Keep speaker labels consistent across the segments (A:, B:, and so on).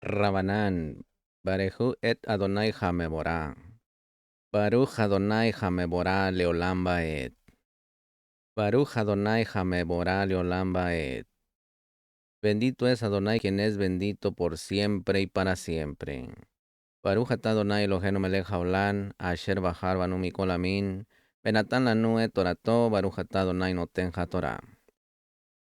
A: Rabanan, Barehu et Adonai Hamebora. Baruch Adonai Hamebora Leolamba et. Baruch Adonai Hamebora Leolamba et. Bendito es Adonai quien es bendito por siempre y para siempre. Baruch atah Adonai Eloheinu melech haolam, asher bahar banu mikol amin, benatan lanu et torato, Baruch atah Adonai noten hatorah.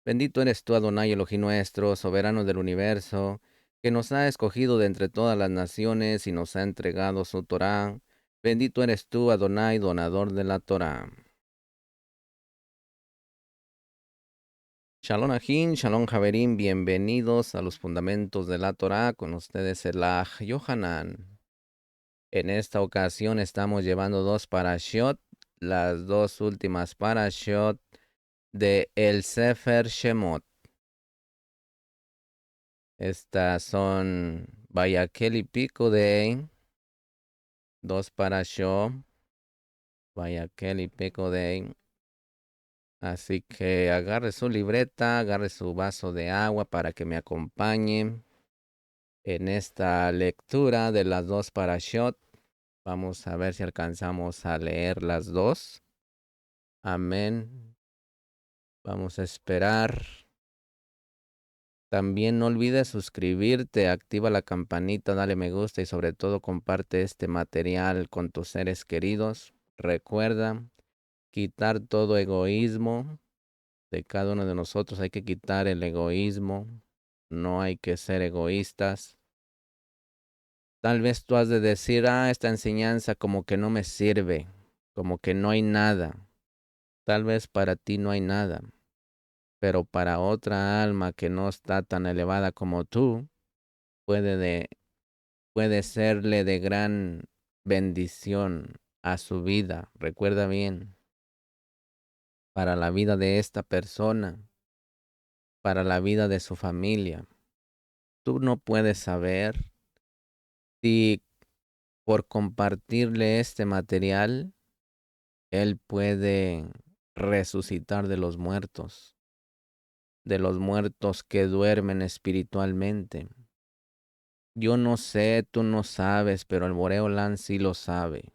A: Bendito eres tú, Adonai Elohim nuestro, soberano del universo, que nos ha escogido de entre todas las naciones y nos ha entregado su Torá. Bendito eres tú, Adonai, donador de la Torá. Shalom Ajin, Shalom Javerim, bienvenidos a los fundamentos de la Torá, con ustedes el Aj Yohanan. En esta ocasión estamos llevando dos parashot, las dos últimas parashot de el Sefer Shemot. Estas son Vayakel y Picudei, dos parashot, Vayakel y Picudei. Así que agarre su libreta, agarre su vaso de agua para que me acompañe en esta lectura de las dos parashot. Vamos a ver si alcanzamos a leer las dos. Amén. Vamos a esperar. También no olvides suscribirte, activa la campanita, dale me gusta y sobre todo comparte este material con tus seres queridos. Recuerda quitar todo egoísmo de cada uno de nosotros. Hay que quitar el egoísmo. No hay que ser egoístas. Tal vez tú has de decir, esta enseñanza como que no me sirve, como que no hay nada. Tal vez para ti no hay nada, pero para otra alma que no está tan elevada como tú, puede serle de gran bendición a su vida. Recuerda bien, para la vida de esta persona, para la vida de su familia. Tú no puedes saber si por compartirle este material, él puede resucitar de los muertos que duermen espiritualmente. Yo no sé, tú no sabes, pero el Boreolán sí lo sabe.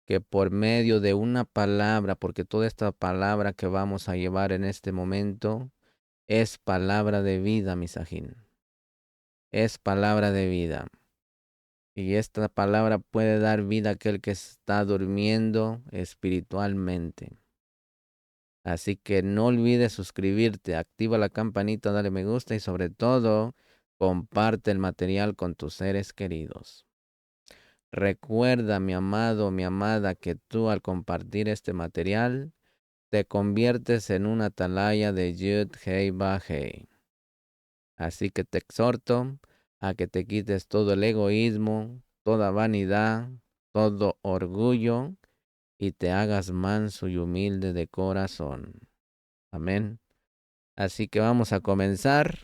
A: Que por medio de una palabra, porque toda esta palabra que vamos a llevar en este momento es palabra de vida, misajín. Es palabra de vida. Y esta palabra puede dar vida a aquel que está durmiendo espiritualmente. Así que no olvides suscribirte, activa la campanita, dale me gusta y sobre todo comparte el material con tus seres queridos. Recuerda, mi amado, mi amada, que tú al compartir este material te conviertes en una atalaya de Yud Hei Ba Hei. Así que te exhorto a que te quites todo el egoísmo, toda vanidad, todo orgullo y te hagas manso y humilde de corazón. Amén. Así que vamos a comenzar.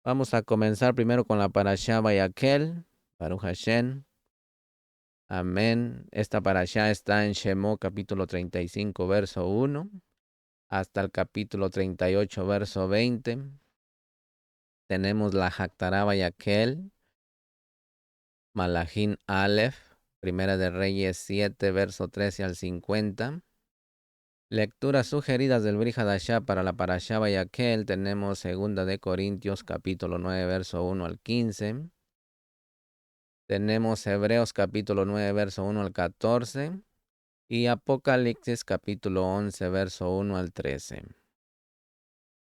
A: Vamos a comenzar primero con la parashá Vayakel, Baruch Hashem. Amén. Esta parashá está en Shemot capítulo 35, verso 1, hasta el capítulo 38, verso 20. Tenemos la Haftará Vayakel, Malachim Aleph, Primera de Reyes 7, verso 13 al 50. Lecturas sugeridas del Brit Hadashah para la parashá Vayakel. Tenemos Segunda de Corintios capítulo 9, verso 1 al 15. Tenemos Hebreos capítulo 9, verso 1 al 14. Y Apocalipsis capítulo 11, verso 1 al 13.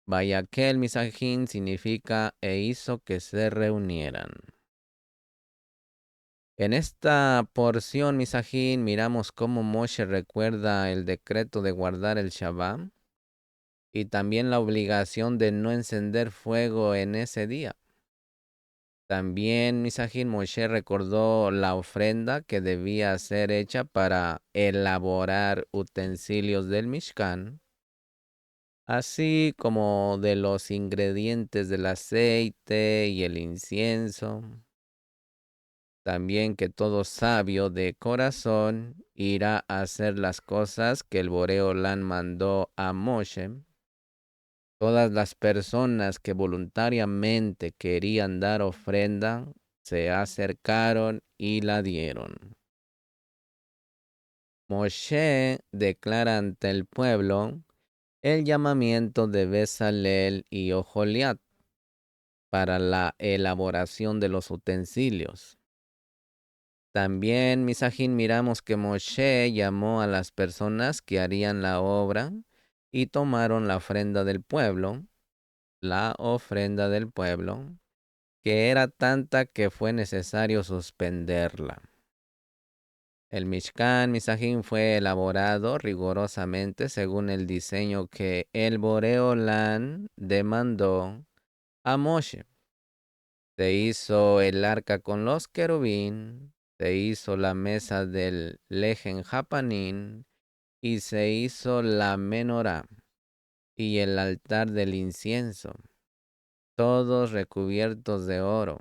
A: Vayakel misajín significa e hizo que se reunieran. En esta porción misajín miramos cómo Moshe recuerda el decreto de guardar el Shabbat y también la obligación de no encender fuego en ese día. También Misajín Moshe recordó la ofrenda que debía ser hecha para elaborar utensilios del Mishkan, así como de los ingredientes del aceite y el incienso. También que todo sabio de corazón irá a hacer las cosas que el Boreolán mandó a Moshe. Todas las personas que voluntariamente querían dar ofrenda se acercaron y la dieron. Moshe declara ante el pueblo el llamamiento de Bezalel y Oholiab para la elaboración de los utensilios. También, Misajín, miramos que Moshe llamó a las personas que harían la obra y tomaron la ofrenda del pueblo, que era tanta que fue necesario suspenderla. El Mishkan, Misajín, fue elaborado rigurosamente según el diseño que el Boreolán demandó a Moshe. Se hizo el arca con los querubín, se hizo la mesa del Lejen Japanín y se hizo la menorá y el altar del incienso, todos recubiertos de oro.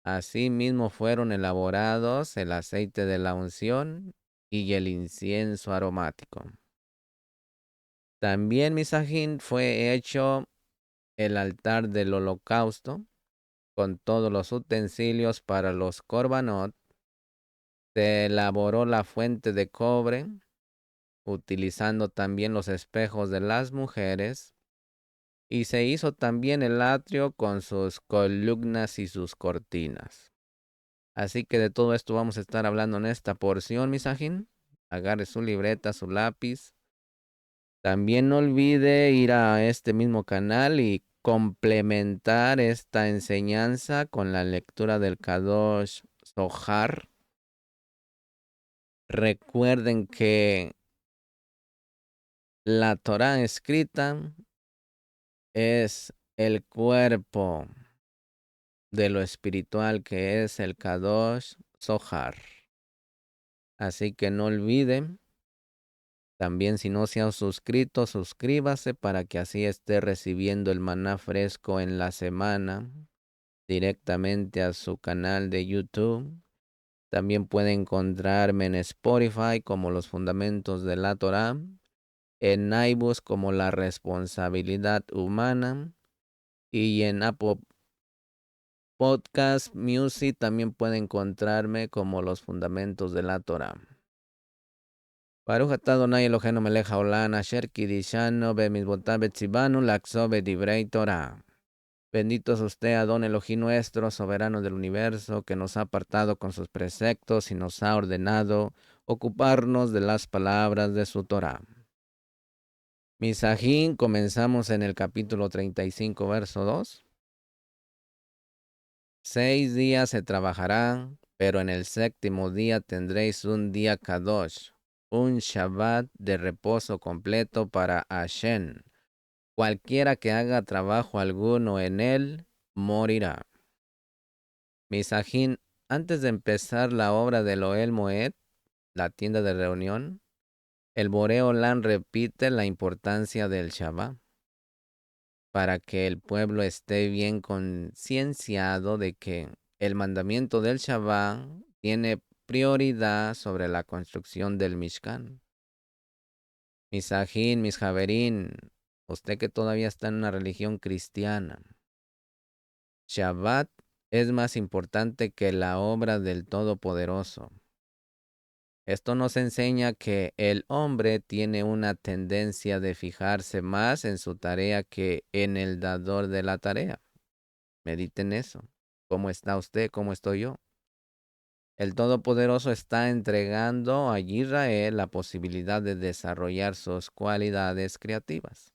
A: Asimismo fueron elaborados el aceite de la unción y el incienso aromático. También, Misajín, fue hecho el altar del holocausto con todos los utensilios para los korbanot. Se elaboró la fuente de cobre, utilizando también los espejos de las mujeres, y se hizo también el atrio con sus columnas y sus cortinas. Así que de todo esto vamos a estar hablando en esta porción, Misajín. Agarre su libreta, su lápiz. También no olvide ir a este mismo canal y complementar esta enseñanza con la lectura del Kadosh Zohar. Recuerden que la Torá escrita es el cuerpo de lo espiritual que es el Kadosh Zohar. Así que no olviden. También si no se han suscrito, suscríbase para que así esté recibiendo el maná fresco en la semana directamente a su canal de YouTube. También puede encontrarme en Spotify como Los Fundamentos de la Torá, en iBooks como La Responsabilidad Humana y en Apple Podcast Music también puede encontrarme como Los Fundamentos de la Torá. Baruch atah Adonai Eloheinu melech haolam asher kidishanu bemitzvotav betzivanu laxo bedivrei Torah. Bendito es usted, Adón Elohim nuestro, soberano del universo, que nos ha apartado con sus preceptos y nos ha ordenado ocuparnos de las palabras de su Torah. Misajín, comenzamos en el capítulo 35, verso 2. 6 días se trabajará, pero en el séptimo día tendréis un día Kadosh, un Shabbat de reposo completo para Hashem. Cualquiera que haga trabajo alguno en él, morirá. Misajín, antes de empezar la obra del Ohel Moed, la tienda de reunión, el Boreolán repite la importancia del Shabbat para que el pueblo esté bien concienciado de que el mandamiento del Shabbat tiene prioridad sobre la construcción del Mishkan. Misajín, Misjaverín, usted que todavía está en una religión cristiana, Shabbat es más importante que la obra del Todopoderoso. Esto nos enseña que el hombre tiene una tendencia de fijarse más en su tarea que en el dador de la tarea. Mediten eso. ¿Cómo está usted? ¿Cómo estoy yo? El Todopoderoso está entregando a Israel la posibilidad de desarrollar sus cualidades creativas.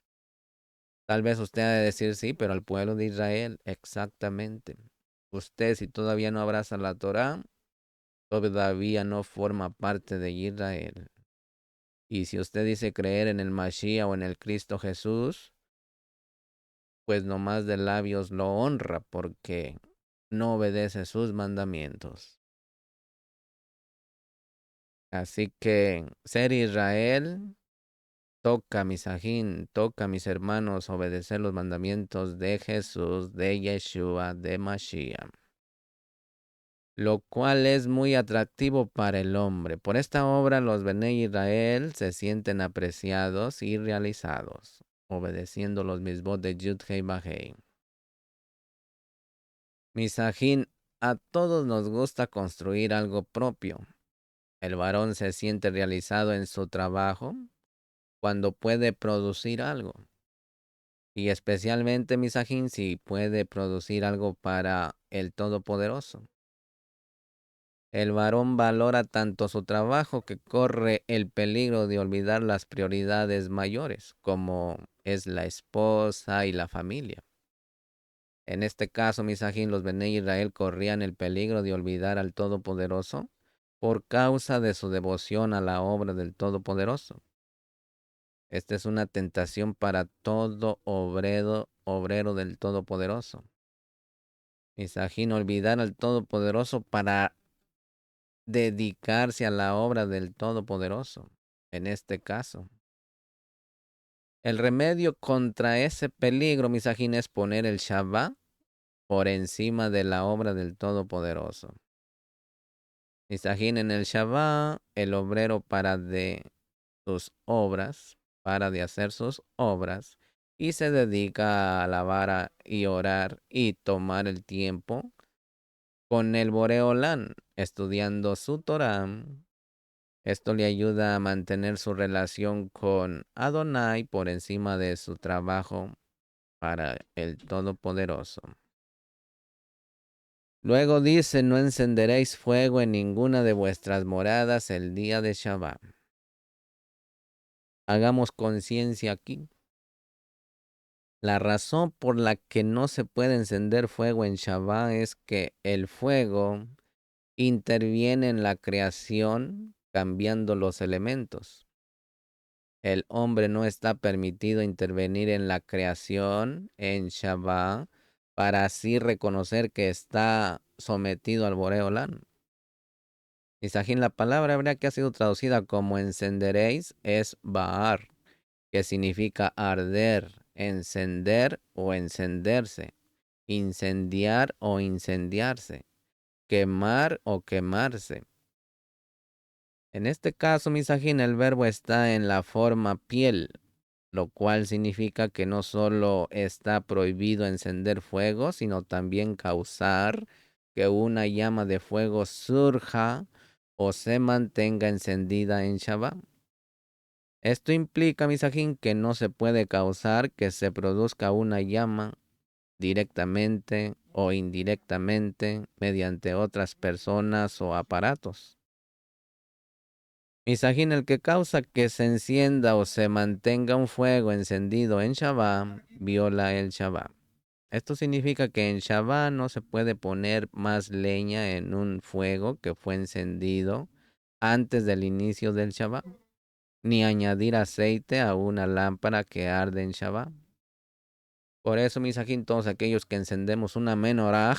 A: Tal vez usted ha de decir sí, pero al pueblo de Israel, exactamente. Usted, si todavía no abraza la Torá, todavía no forma parte de Israel. Y si usted dice creer en el Mashiach o en el Cristo Jesús, pues nomás de labios lo honra porque no obedece sus mandamientos. Así que ser Israel toca, Misajín, toca, mis hermanos, obedecer los mandamientos de Jesús, de Yeshua, de Mashiach, lo cual es muy atractivo para el hombre. Por esta obra los Bnei Israel se sienten apreciados y realizados. obedeciendo los misbot de Yud Hei Bajei. Misajín, a todos nos gusta construir algo propio. El varón se siente realizado en su trabajo cuando puede producir algo. Y especialmente, Misajín, si puede producir algo para el Todopoderoso. El varón valora tanto su trabajo que corre el peligro de olvidar las prioridades mayores, como es la esposa y la familia. En este caso, Misajín, los Bene Israel corrían el peligro de olvidar al Todopoderoso por causa de su devoción a la obra del Todopoderoso. Esta es una tentación para todo obrero del Todopoderoso. Misajín, olvidar al Todopoderoso para dedicarse a la obra del Todopoderoso. En este caso, el remedio contra ese peligro, Misajín, es poner el Shabbat por encima de la obra del Todopoderoso. Misajín, en el Shabbat, el obrero para de hacer sus obras y se dedica a alabar y orar y tomar el tiempo con el Boreolán, estudiando su Torah. Esto le ayuda a mantener su relación con Adonai por encima de su trabajo para el Todopoderoso. Luego dice, no encenderéis fuego en ninguna de vuestras moradas el día de Shabbat. Hagamos conciencia aquí. La razón por la que no se puede encender fuego en Shabbat es que el fuego interviene en la creación cambiando los elementos. El hombre no está permitido intervenir en la creación en Shabbat para así reconocer que está sometido al Boreolán. Misajín, la palabra hebrea que ha sido traducida como encenderéis es Baar, que significa arder, encender o encenderse, incendiar o incendiarse, quemar o quemarse. En este caso, Misajín, el verbo está en la forma piel, lo cual significa que no solo está prohibido encender fuego, sino también causar que una llama de fuego surja o se mantenga encendida en Shabbat. Esto implica, Misajín, que no se puede causar que se produzca una llama directamente o indirectamente mediante otras personas o aparatos. Misajín, el que causa que se encienda o se mantenga un fuego encendido en Shabbat, viola el Shabbat. Esto significa que en Shabbat no se puede poner más leña en un fuego que fue encendido antes del inicio del Shabbat, ni añadir aceite a una lámpara que arde en Shabbat. Por eso, Misajín, todos aquellos que encendemos una menorá,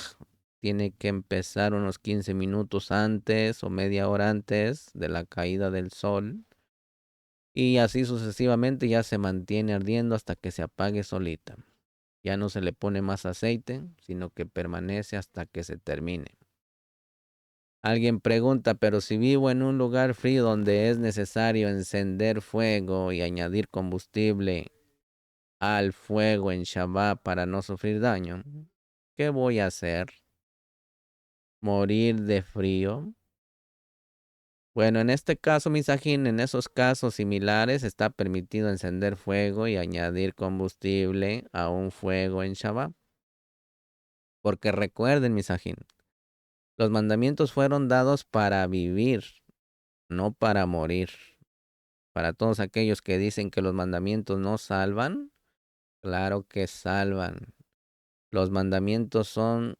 A: tiene que empezar unos 15 minutos antes o media hora antes de la caída del sol. Y así sucesivamente ya se mantiene ardiendo hasta que se apague solita. Ya no se le pone más aceite, sino que permanece hasta que se termine. Alguien pregunta, pero si vivo en un lugar frío donde es necesario encender fuego y añadir combustible al fuego en Shabbat para no sufrir daño, ¿qué voy a hacer? ¿Morir de frío? Bueno, en este caso, Misajín, en esos casos similares está permitido encender fuego y añadir combustible a un fuego en Shabbat. Porque recuerden, Misajín, los mandamientos fueron dados para vivir, no para morir. Para todos aquellos que dicen que los mandamientos no salvan, claro que salvan. Los mandamientos son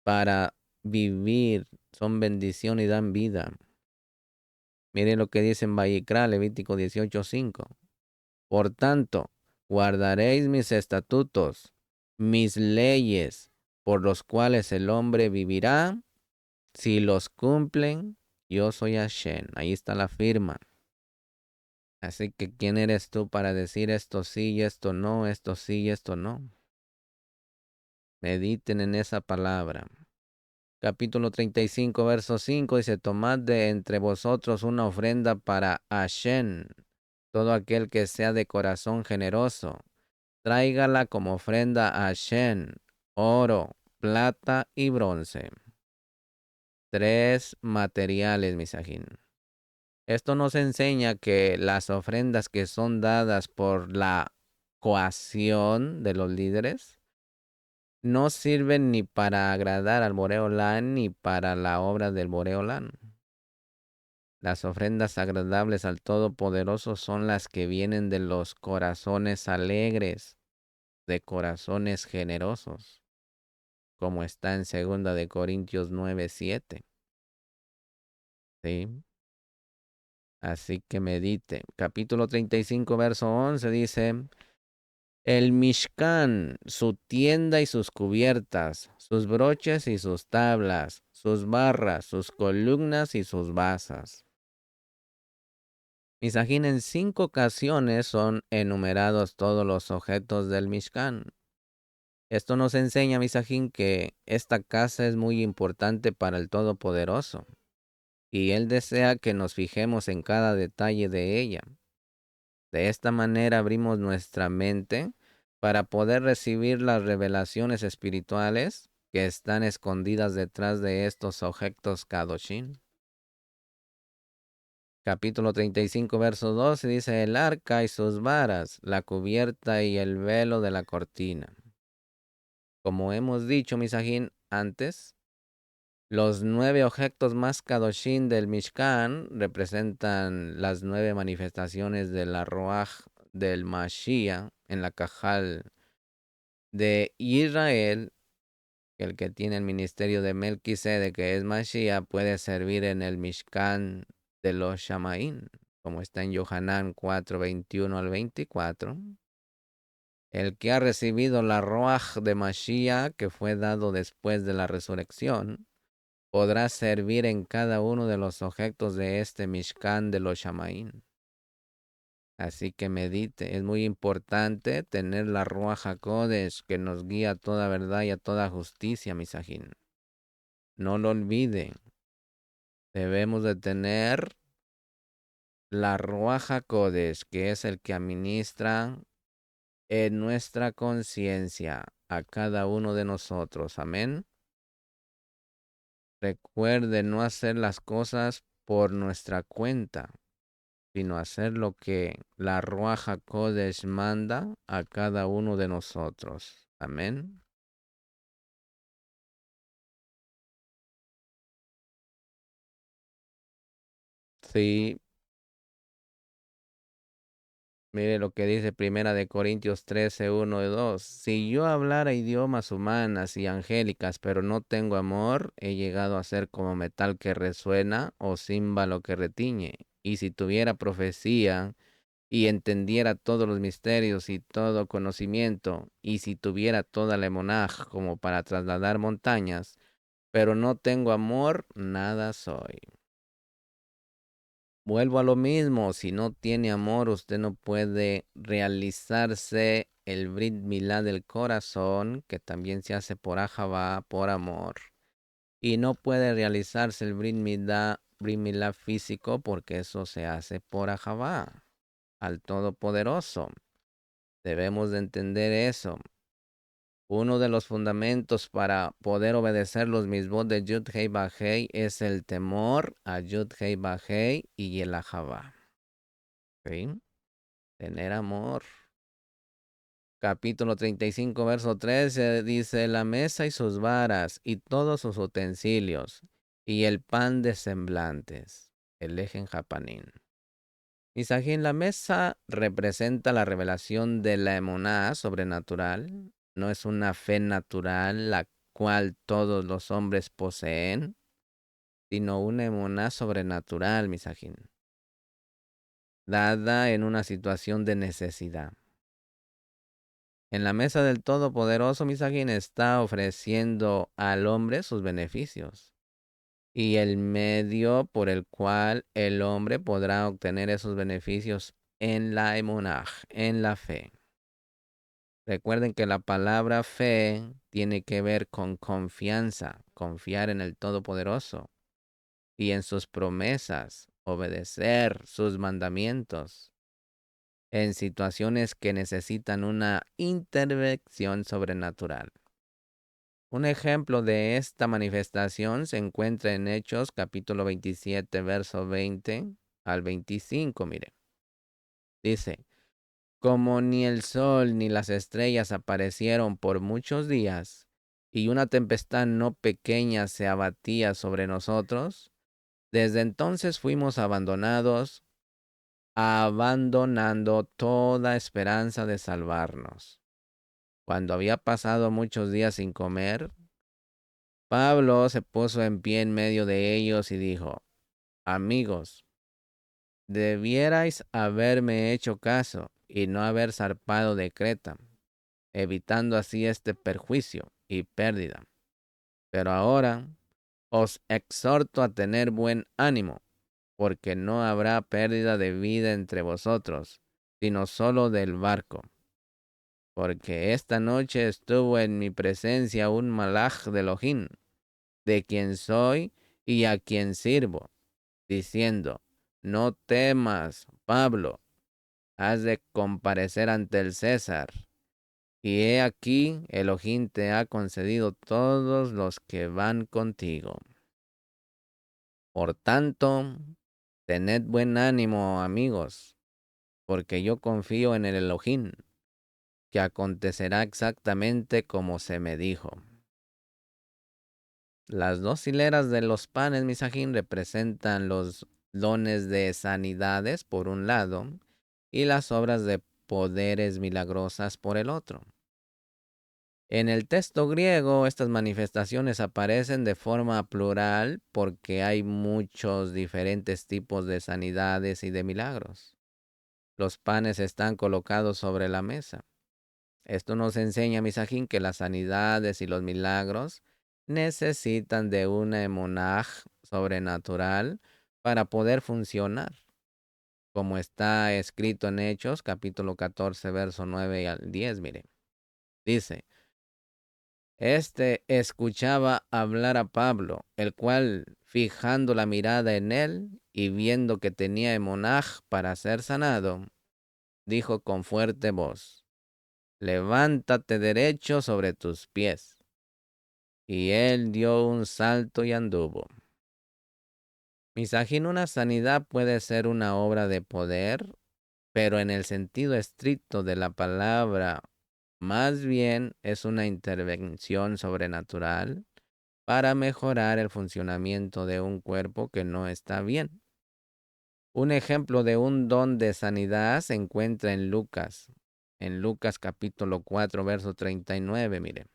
A: para vivir, son bendición y dan vida. Miren lo que dice en Vayikra, Levítico 18:5. Por tanto, guardaréis mis estatutos, mis leyes, por los cuales el hombre vivirá. Si los cumplen, yo soy Hashem. Ahí está la firma. Así que, ¿quién eres tú para decir esto sí y esto no, esto sí y esto no? Mediten en esa palabra. Capítulo 35, verso 5 dice, tomad de entre vosotros una ofrenda para Hashem. Todo aquel que sea de corazón generoso, tráigala como ofrenda a Shen, oro, plata y bronce. 3 materiales, misajín. Esto nos enseña que las ofrendas que son dadas por la coacción de los líderes no sirven ni para agradar al Boreolán ni para la obra del Boreolán. Las ofrendas agradables al Todopoderoso son las que vienen de los corazones alegres, de corazones generosos, como está en 2 de Corintios 9:7. ¿Sí? Así que medite. Capítulo 35, verso 11 dice: el Mishkan, su tienda y sus cubiertas, sus broches y sus tablas, sus barras, sus columnas y sus basas. Misajín, en 5 ocasiones son enumerados todos los objetos del Mishkan. Esto nos enseña, Misajín, que esta casa es muy importante para el Todopoderoso, y Él desea que nos fijemos en cada detalle de ella. De esta manera abrimos nuestra mente para poder recibir las revelaciones espirituales que están escondidas detrás de estos objetos Kadoshin. Capítulo 35, verso 12 dice: el arca y sus varas, la cubierta y el velo de la cortina. Como hemos dicho, Misajín, antes, los 9 objetos más Kadoshin del Mishkan representan las 9 manifestaciones de la Ruach del Mashiach en la Cajal de Israel. El que tiene el ministerio de Melquisede, que es Mashiach, puede servir en el Mishkan de los Shamaín, como está en Yohanan 4:21 al 24. El que ha recibido la Ruach de Mashiach, que fue dado después de la resurrección, podrá servir en cada uno de los objetos de este Mishkan de los Shamaín. Así que medite, es muy importante tener la Ruach HaKodesh que nos guía a toda verdad y a toda justicia, misajín. No lo olvide, debemos de tener la Ruach HaKodesh, que es el que administra en nuestra conciencia a cada uno de nosotros. Amén. Recuerde no hacer las cosas por nuestra cuenta, sino hacer lo que la Ruach HaKodesh manda a cada uno de nosotros. Amén. Sí, mire lo que dice Primera de Corintios 13, 1 y 2. Si yo hablara idiomas humanas y angélicas, pero no tengo amor, he llegado a ser como metal que resuena o címbalo que retiñe. Y si tuviera profecía y entendiera todos los misterios y todo conocimiento, y si tuviera toda la emonaj como para trasladar montañas, pero no tengo amor, nada soy. Vuelvo a lo mismo, si no tiene amor, usted no puede realizarse el Brit Milá del corazón, que también se hace por Ahavá, por amor. Y no puede realizarse el Brit Milá físico, porque eso se hace por Ahavá, al Todopoderoso. Debemos de entender eso. Uno de los fundamentos para poder obedecer los mismos de Yud Hei Bajei es el temor a Yud Hei Bajei y el Ahavá. ¿Sí? Tener amor. Capítulo 35, verso 13 dice: la mesa y sus varas y todos sus utensilios y el pan de semblantes. El eje Japanín. Misajín, la mesa representa la revelación de la emuná sobrenatural. No es una fe natural la cual todos los hombres poseen, sino una emuná sobrenatural, Misajín, dada en una situación de necesidad. En la mesa del Todopoderoso, Misajín está ofreciendo al hombre sus beneficios y el medio por el cual el hombre podrá obtener esos beneficios en la emunaj, en la fe. Recuerden que la palabra fe tiene que ver con confianza, confiar en el Todopoderoso y en sus promesas, obedecer sus mandamientos. en situaciones que necesitan una intervención sobrenatural. Un ejemplo de esta manifestación se encuentra en Hechos capítulo 27, verso 20 al 25, mire. Dice, como ni el sol ni las estrellas aparecieron por muchos días, y una tempestad no pequeña se abatía sobre nosotros, desde entonces fuimos abandonando toda esperanza de salvarnos. Cuando había pasado muchos días sin comer, Pablo se puso en pie en medio de ellos y dijo, amigos, debierais haberme hecho caso y no haber zarpado de Creta, evitando así este perjuicio y pérdida. Pero ahora os exhorto a tener buen ánimo, porque no habrá pérdida de vida entre vosotros, sino solo del barco. Porque esta noche estuvo en mi presencia un malaj de Elohim, de quien soy y a quien sirvo, diciendo, no temas, Pablo, has de comparecer ante el César. Y he aquí, Elohim te ha concedido todos los que van contigo. Por tanto, tened buen ánimo, amigos, porque yo confío en el Elohim, que acontecerá exactamente como se me dijo. Las dos hileras de los panes misajín representan los dones de sanidades por un lado y las obras de poderes milagrosas por el otro. En el texto griego, estas manifestaciones aparecen de forma plural porque hay muchos diferentes tipos de sanidades y de milagros. Los panes están colocados sobre la mesa. Esto nos enseña, misajín, que las sanidades y los milagros necesitan de una emunaj sobrenatural para poder funcionar, como está escrito en Hechos, capítulo 14, verso 9 al 10, mire. Dice, este escuchaba hablar a Pablo, el cual, fijando la mirada en él y viendo que tenía emunaj para ser sanado, dijo con fuerte voz, levántate derecho sobre tus pies. Y él dio un salto y anduvo. Misajín, una sanidad puede ser una obra de poder, pero en el sentido estricto de la palabra, más bien es una intervención sobrenatural para mejorar el funcionamiento de un cuerpo que no está bien. Un ejemplo de un don de sanidad se encuentra en Lucas capítulo 4, verso 39, mire.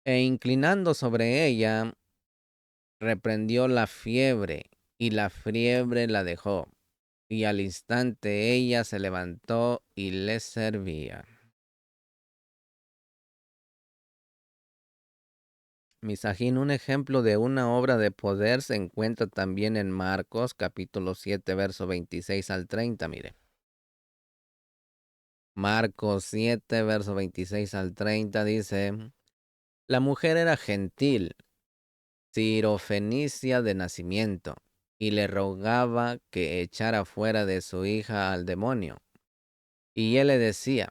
A: E inclinando sobre ella, reprendió la fiebre, y la fiebre la dejó, y al instante ella se levantó y les servía. Misajín, un ejemplo de una obra de poder se encuentra también en Marcos capítulo 7, verso 26 al 30, mire. Marcos 7, verso 26 al 30 dice, la mujer era gentil, sirofenicia de nacimiento, y le rogaba que echara fuera de su hija al demonio. Y él le decía,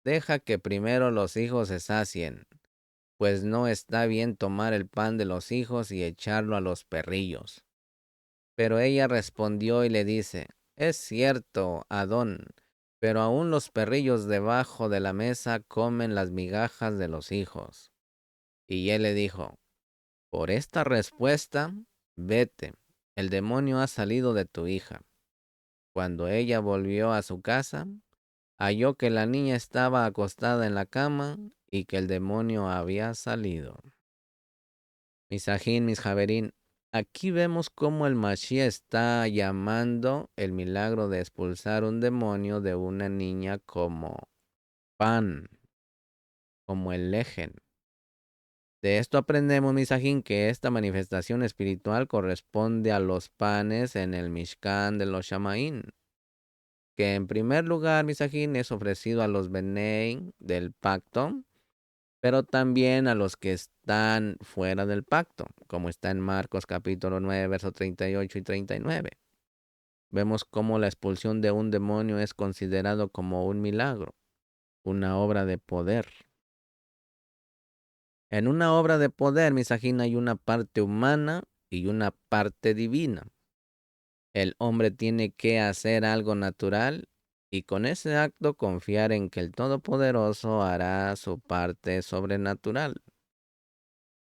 A: deja que primero los hijos se sacien, pues no está bien tomar el pan de los hijos y echarlo a los perrillos. Pero ella respondió y le dice, es cierto, Adón, pero aún los perrillos debajo de la mesa comen las migajas de los hijos. Y él le dijo, por esta respuesta, vete, el demonio ha salido de tu hija. Cuando ella volvió a su casa, halló que la niña estaba acostada en la cama y que el demonio había salido. Misajín, mis Javerín, aquí vemos cómo el Mashiach está llamando el milagro de expulsar un demonio de una niña como pan, como el lejen. De esto aprendemos, Misajín, que esta manifestación espiritual corresponde a los panes en el Mishkan de los Shamaín, que en primer lugar, Misajín, es ofrecido a los Benei del pacto, pero también a los que están fuera del pacto, como está en Marcos capítulo 9, versos 38 y 39. vemos cómo la expulsión de un demonio es considerado como un milagro, una obra de poder. En una obra de poder, Misajín, hay una parte humana y una parte divina. El hombre tiene que hacer algo natural y con ese acto confiar en que el Todopoderoso hará su parte sobrenatural.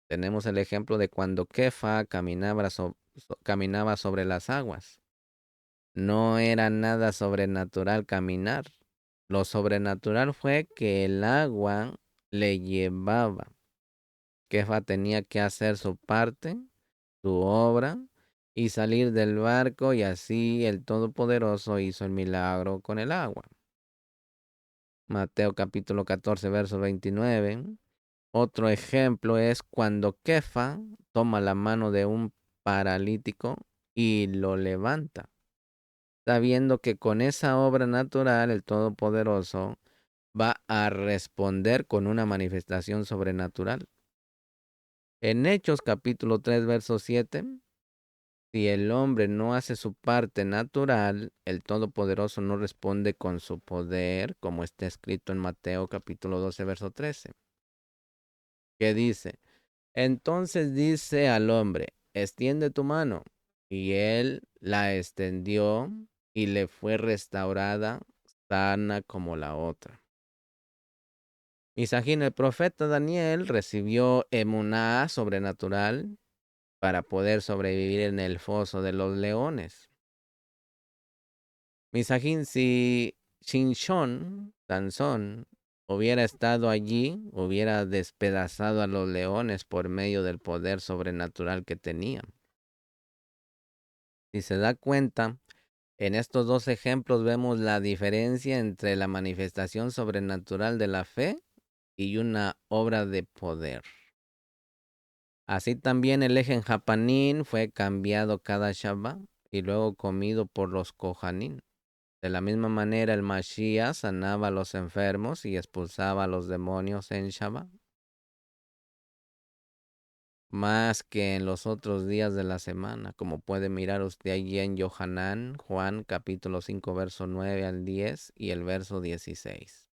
A: Tenemos el ejemplo de cuando Kefa caminaba sobre las aguas. No era nada sobrenatural caminar. Lo sobrenatural fue que el agua le llevaba. Kefa tenía que hacer su parte, su obra, y salir del barco, y así el Todopoderoso hizo el milagro con el agua. Mateo capítulo 14, verso 29. Otro ejemplo es cuando Kefa toma la mano de un paralítico y lo levanta, sabiendo que con esa obra natural el Todopoderoso va a responder con una manifestación sobrenatural. En Hechos capítulo 3, verso 7, si el hombre no hace su parte natural, el Todopoderoso no responde con su poder, como está escrito en Mateo capítulo 12, verso 13, que dice: entonces dice al hombre, extiende tu mano. Y él la extendió y le fue restaurada sana como la otra. Misajín, el profeta Daniel recibió emuná sobrenatural para poder sobrevivir en el foso de los leones. Misajín, si Sansón, hubiera estado allí, hubiera despedazado a los leones por medio del poder sobrenatural que tenía. Si se da cuenta, en estos dos ejemplos vemos la diferencia entre la manifestación sobrenatural de la fe y una obra de poder. Así también el eje en Japanín fue cambiado cada Shabbat y luego comido por los Kohanim. De la misma manera el Mashiach sanaba a los enfermos y expulsaba a los demonios en Shabbat, más que en los otros días de la semana, como puede mirar usted allí en Yohanan, Juan capítulo 5, verso 9 al 10 y el verso 16.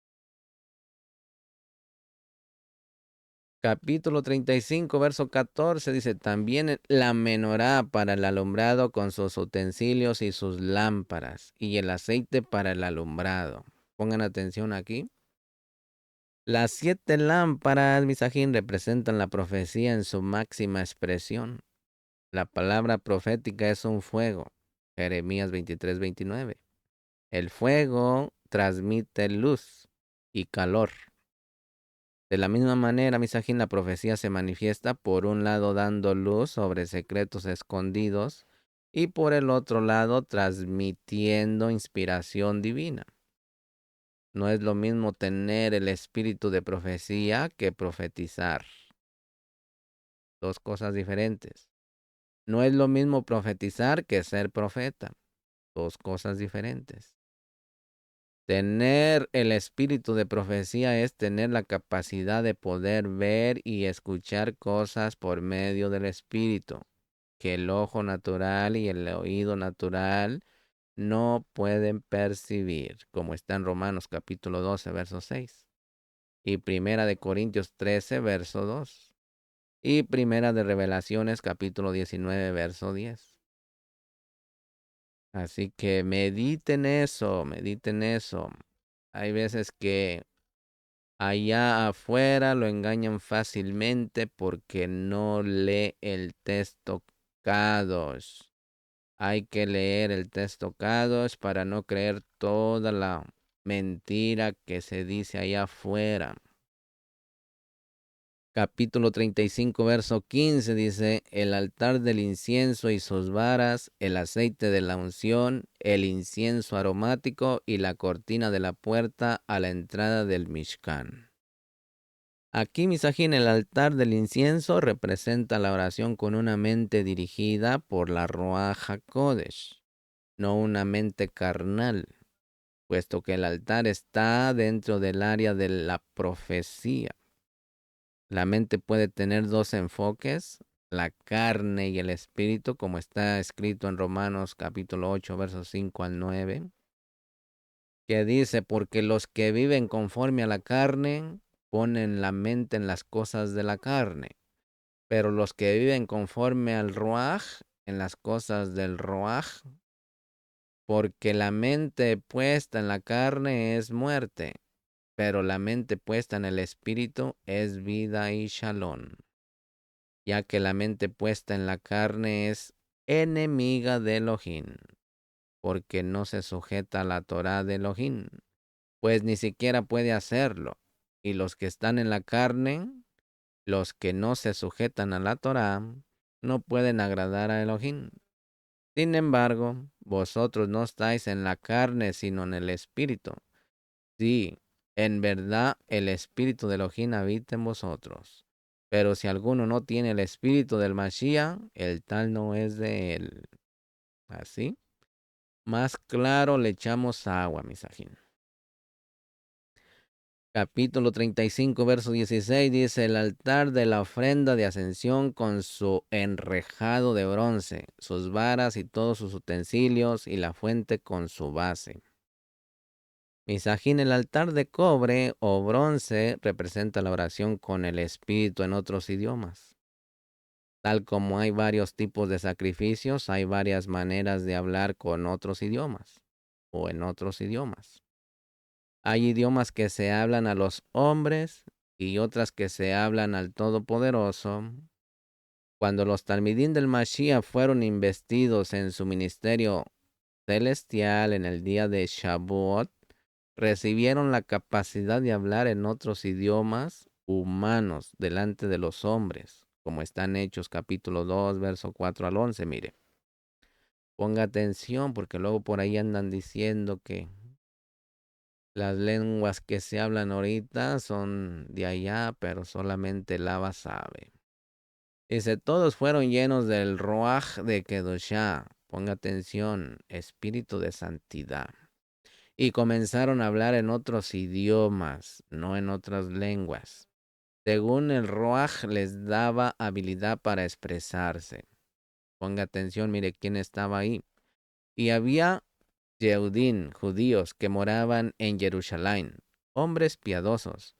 A: Capítulo 35, verso 14 dice: también la menorá para el alumbrado con sus utensilios y sus lámparas, y el aceite para el alumbrado. Pongan atención aquí. Las 7 lámparas, Misajín, representan la profecía en su máxima expresión. La palabra profética es un fuego. Jeremías 23, 29. El fuego transmite luz y calor. De la misma manera, Misajín, la profecía se manifiesta por un lado dando luz sobre secretos escondidos y por el otro lado transmitiendo inspiración divina. No es lo mismo tener el espíritu de profecía que profetizar. Dos cosas diferentes. No es lo mismo profetizar que ser profeta. Dos cosas diferentes. Tener el espíritu de profecía es tener la capacidad de poder ver y escuchar cosas por medio del espíritu, que el ojo natural y el oído natural no pueden percibir, como está en Romanos capítulo 12, verso 6, y Primera de Corintios 13, verso 2, y Primera de Revelaciones capítulo 19, verso 10. Así que mediten eso, mediten eso. Hay veces que allá afuera lo engañan fácilmente porque no lee el texto Kadosh. Hay que leer el texto Kadosh para no creer toda la mentira que se dice allá afuera. Capítulo 35, verso 15 dice: el altar del incienso y sus varas, el aceite de la unción, el incienso aromático y la cortina de la puerta a la entrada del Mishkan. Aquí, Misajín, el altar del incienso representa la oración con una mente dirigida por la Ruach HaKodesh, no una mente carnal, puesto que el altar está dentro del área de la profecía. La mente puede tener dos enfoques, la carne y el espíritu, como está escrito en Romanos capítulo 8, versos 5 al 9, que dice, porque los que viven conforme a la carne ponen la mente en las cosas de la carne, pero los que viven conforme al Ruaj, en las cosas del Ruaj, porque la mente puesta en la carne es muerte, pero la mente puesta en el espíritu es vida y shalom, ya que la mente puesta en la carne es enemiga de Elohim, porque no se sujeta a la Torá de Elohim, pues ni siquiera puede hacerlo. Y los que están en la carne, los que no se sujetan a la Torá, no pueden agradar a Elohim. Sin embargo, vosotros no estáis en la carne, sino en el espíritu. Sí, en verdad el espíritu de Elohim habita en vosotros. Pero si alguno no tiene el espíritu del Mashiach, el tal no es de él. Así, más claro le echamos agua, misajín. Capítulo 35, verso 16 dice, el altar de la ofrenda de ascensión con su enrejado de bronce, sus varas y todos sus utensilios, y la fuente con su base. Misajín, el altar de cobre o bronce representa la oración con el espíritu en otros idiomas. Tal como hay varios tipos de sacrificios, hay varias maneras de hablar con otros idiomas o en otros idiomas. Hay idiomas que se hablan a los hombres y otras que se hablan al Todopoderoso. Cuando los Talmidín del Mashiach fueron investidos en su ministerio celestial en el día de Shavuot, recibieron la capacidad de hablar en otros idiomas humanos delante de los hombres, como está en Hechos capítulo 2, verso 4 al 11. Mire, ponga atención porque luego por ahí andan diciendo que las lenguas que se hablan ahorita son de allá, pero solamente el Abba sabe. Dice, todos fueron llenos del Ruaj de Kedoshá. Ponga atención, espíritu de santidad. Y comenzaron a hablar en otros idiomas, no en otras lenguas. Según el Ruaj les daba habilidad para expresarse. Ponga atención, mire quién estaba ahí. Y había Yeudín, judíos, que moraban en Jerusalén, hombres piadosos,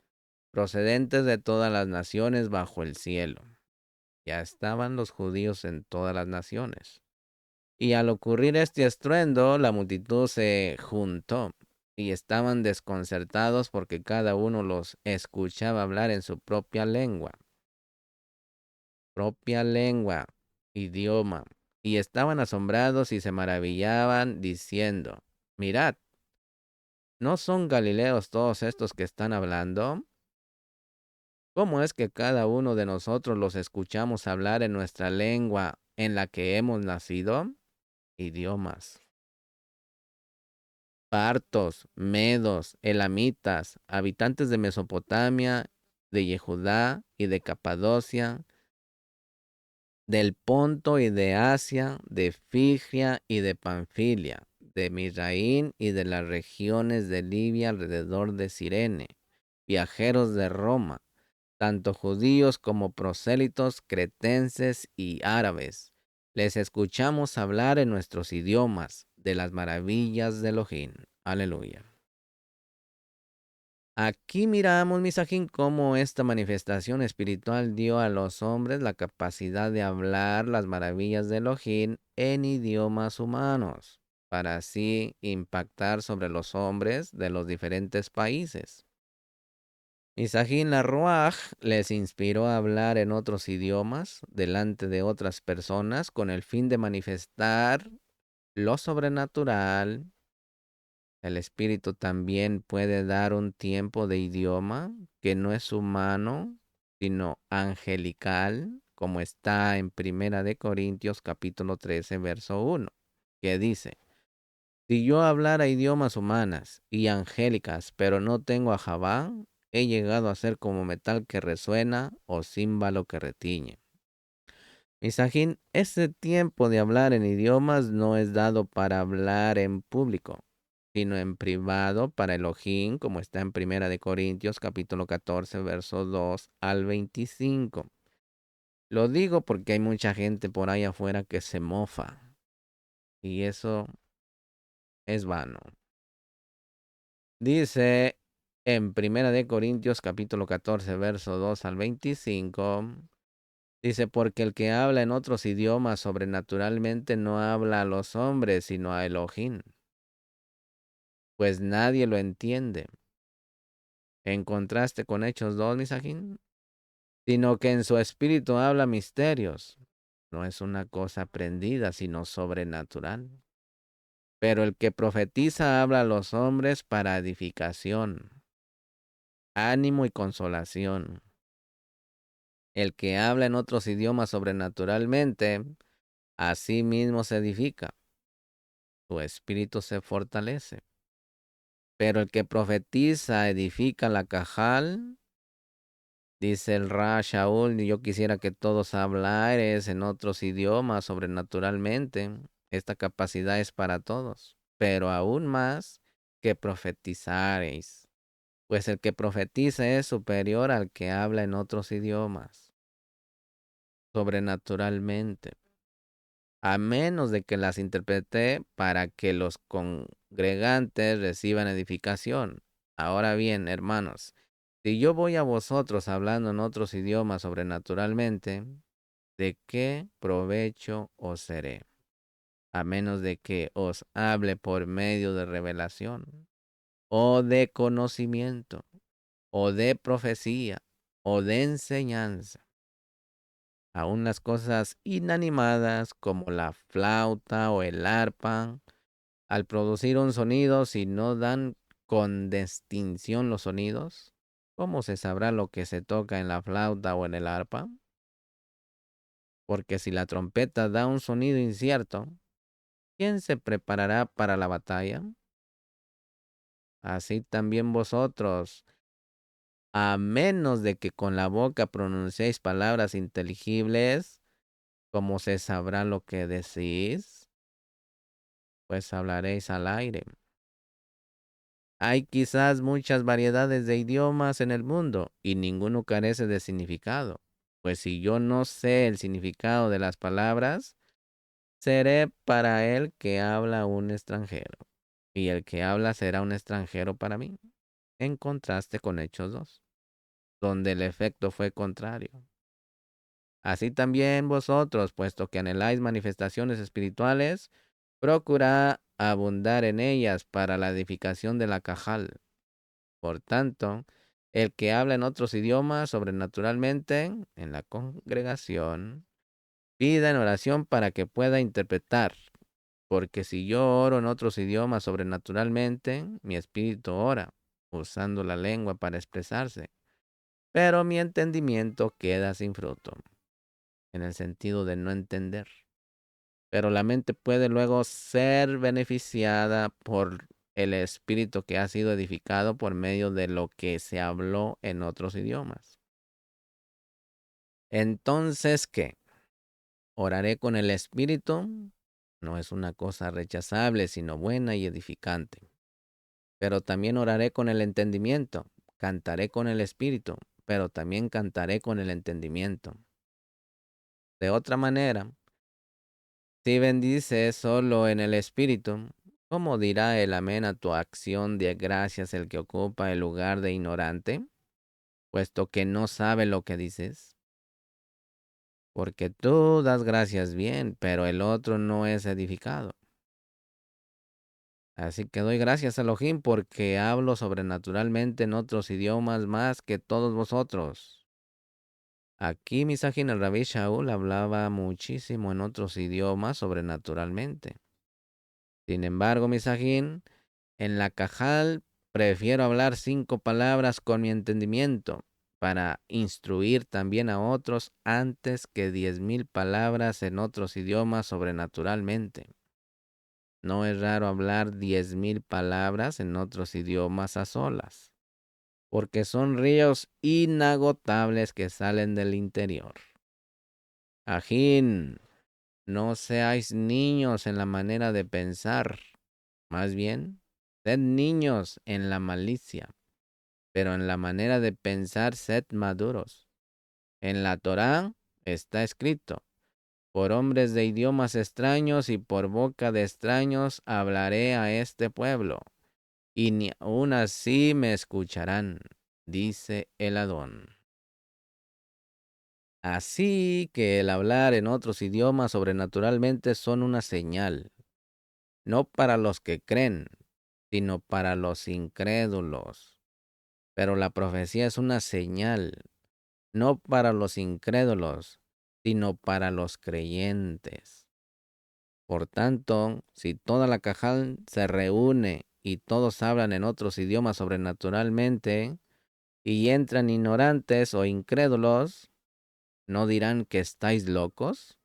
A: procedentes de todas las naciones bajo el cielo. Ya estaban los judíos en todas las naciones. Y al ocurrir este estruendo, la multitud se juntó y estaban desconcertados porque cada uno los escuchaba hablar en su propia lengua, idioma, y estaban asombrados y se maravillaban diciendo, mirad, ¿no son galileos todos estos que están hablando? ¿Cómo es que cada uno de nosotros los escuchamos hablar en nuestra lengua en la que hemos nacido? Idiomas. Partos, medos, elamitas, habitantes de Mesopotamia, de Yehudá y de Capadocia, del Ponto y de Asia, de Frigia y de Panfilia, de Misraín y de las regiones de Libia alrededor de Cirene, viajeros de Roma, tanto judíos como prosélitos, cretenses y árabes. Les escuchamos hablar en nuestros idiomas de las maravillas de Elohim. Aleluya. Aquí miramos, Misajín, cómo esta manifestación espiritual dio a los hombres la capacidad de hablar las maravillas de Elohim en idiomas humanos, para así impactar sobre los hombres de los diferentes países. Misajín, la Ruaj les inspiró a hablar en otros idiomas delante de otras personas con el fin de manifestar lo sobrenatural. El espíritu también puede dar un tiempo de idioma que no es humano, sino angelical, como está en Primera de Corintios capítulo 13, verso 1, que dice, si yo hablara idiomas humanas y angélicas, pero no tengo a Javá, he llegado a ser como metal que resuena o címbalo que retiñe. Misajín, este tiempo de hablar en idiomas no es dado para hablar en público, sino en privado para Elohim, como está en Primera de Corintios capítulo 14, versos 2 al 25. Lo digo porque hay mucha gente por ahí afuera que se mofa y eso es vano. Dice en Primera de Corintios capítulo 14, verso 2 al 25, dice, porque el que habla en otros idiomas sobrenaturalmente no habla a los hombres, sino a Elohim, pues nadie lo entiende. En contraste con Hechos 2, misajín, sino que en su espíritu habla misterios. No es una cosa aprendida, sino sobrenatural. Pero el que profetiza habla a los hombres para edificación, ánimo y consolación. El que habla en otros idiomas sobrenaturalmente, a sí mismo se edifica, su espíritu se fortalece. Pero el que profetiza edifica la cajal, dice el Ra Shaul, yo quisiera que todos hablares en otros idiomas sobrenaturalmente. Esta capacidad es para todos, pero aún más que profetizareis. Pues el que profetiza es superior al que habla en otros idiomas, sobrenaturalmente, a menos de que las interprete para que los congregantes reciban edificación. Ahora bien, hermanos, si yo voy a vosotros hablando en otros idiomas sobrenaturalmente, ¿de qué provecho os seré? A menos de que os hable por medio de revelación, o de conocimiento, o de profecía, o de enseñanza. Aún las cosas inanimadas como la flauta o el arpa, al producir un sonido, si no dan con distinción los sonidos, ¿cómo se sabrá lo que se toca en la flauta o en el arpa? Porque si la trompeta da un sonido incierto, ¿quién se preparará para la batalla? Así también vosotros, a menos de que con la boca pronunciéis palabras inteligibles, ¿cómo se sabrá lo que decís? Pues hablaréis al aire. Hay quizás muchas variedades de idiomas en el mundo y ninguno carece de significado. Pues si yo no sé el significado de las palabras, seré para el que habla un extranjero, y el que habla será un extranjero para mí, en contraste con Hechos 2, donde el efecto fue contrario. Así también vosotros, puesto que anheláis manifestaciones espirituales, procurad abundar en ellas para la edificación de la cajal. Por tanto, el que habla en otros idiomas sobrenaturalmente en la congregación, pida en oración para que pueda interpretar. Porque si yo oro en otros idiomas sobrenaturalmente, mi espíritu ora, usando la lengua para expresarse, pero mi entendimiento queda sin fruto, en el sentido de no entender. Pero la mente puede luego ser beneficiada por el espíritu que ha sido edificado por medio de lo que se habló en otros idiomas. Entonces, ¿qué? ¿Oraré con el espíritu? No es una cosa rechazable, sino buena y edificante. Pero también oraré con el entendimiento. Cantaré con el espíritu, pero también cantaré con el entendimiento. De otra manera, si bendices solo en el espíritu, ¿cómo dirá el amén a tu acción de gracias el que ocupa el lugar de ignorante, puesto que no sabe lo que dices? Porque tú das gracias bien, pero el otro no es edificado. Así que doy gracias a Elohim porque hablo sobrenaturalmente en otros idiomas más que todos vosotros. Aquí Misajín el Rabí Shaul hablaba muchísimo en otros idiomas sobrenaturalmente. Sin embargo, Misajín, en la Cajal prefiero hablar 5 palabras con mi entendimiento para instruir también a otros antes que 10,000 palabras en otros idiomas sobrenaturalmente. No es raro hablar 10,000 palabras en otros idiomas a solas, porque son ríos inagotables que salen del interior. Ajín, no seáis niños en la manera de pensar, más bien, sed niños en la malicia, pero en la manera de pensar sed maduros. En la Torá Está escrito: por hombres de idiomas extraños y por boca de extraños hablaré a este pueblo, y ni aun así me escucharán, dice el Adón. Así que el hablar en otros idiomas sobrenaturalmente son una señal, no para los que creen, sino para los incrédulos. Pero la profecía es una señal, no para los incrédulos, sino para los creyentes. Por tanto, si toda la cajal se reúne y todos hablan en otros idiomas sobrenaturalmente, y entran ignorantes o incrédulos, ¿no dirán que estáis locos?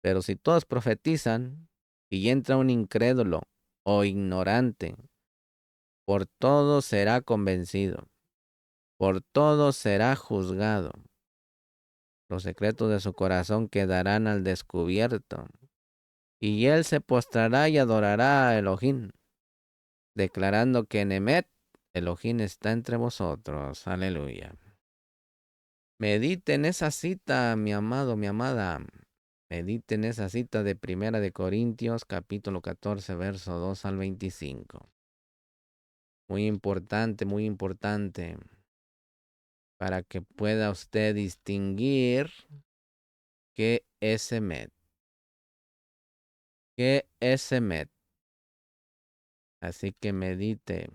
A: Pero si todos profetizan y entra un incrédulo o ignorante, por todo será convencido, por todo será juzgado. Los secretos de su corazón quedarán al descubierto, y él se postrará y adorará a Elohim, declarando que Nemet, Elohim está entre vosotros. Aleluya. Medite en esa cita, mi amado, mi amada. Medite en esa cita de Primera de Corintios, capítulo 14, verso 2 al 25. Muy importante, para que pueda usted distinguir qué es Emet. ¿Qué es Emet? Así que medite.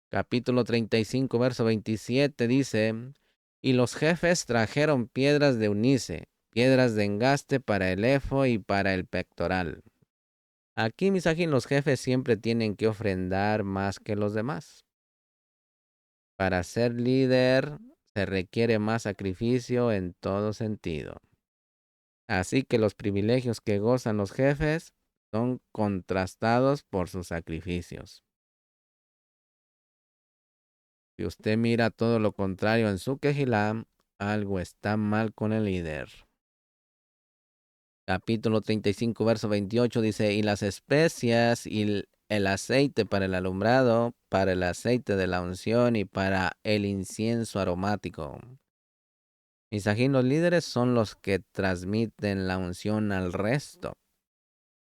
A: Capítulo 35, verso 27 dice: y los jefes trajeron piedras de unice, piedras de engaste para el efo y para el pectoral. Aquí, misajín, los jefes siempre tienen que ofrendar más que los demás. Para ser líder se requiere más sacrificio en todo sentido. Así que los privilegios que gozan los jefes son contrastados por sus sacrificios. Si usted mira todo lo contrario en su quejilam, algo está mal con el líder. Capítulo 35, verso 28 dice: y las especias y el aceite para el alumbrado, para el aceite de la unción y para el incienso aromático. Misajín, los líderes son los que transmiten la unción al resto,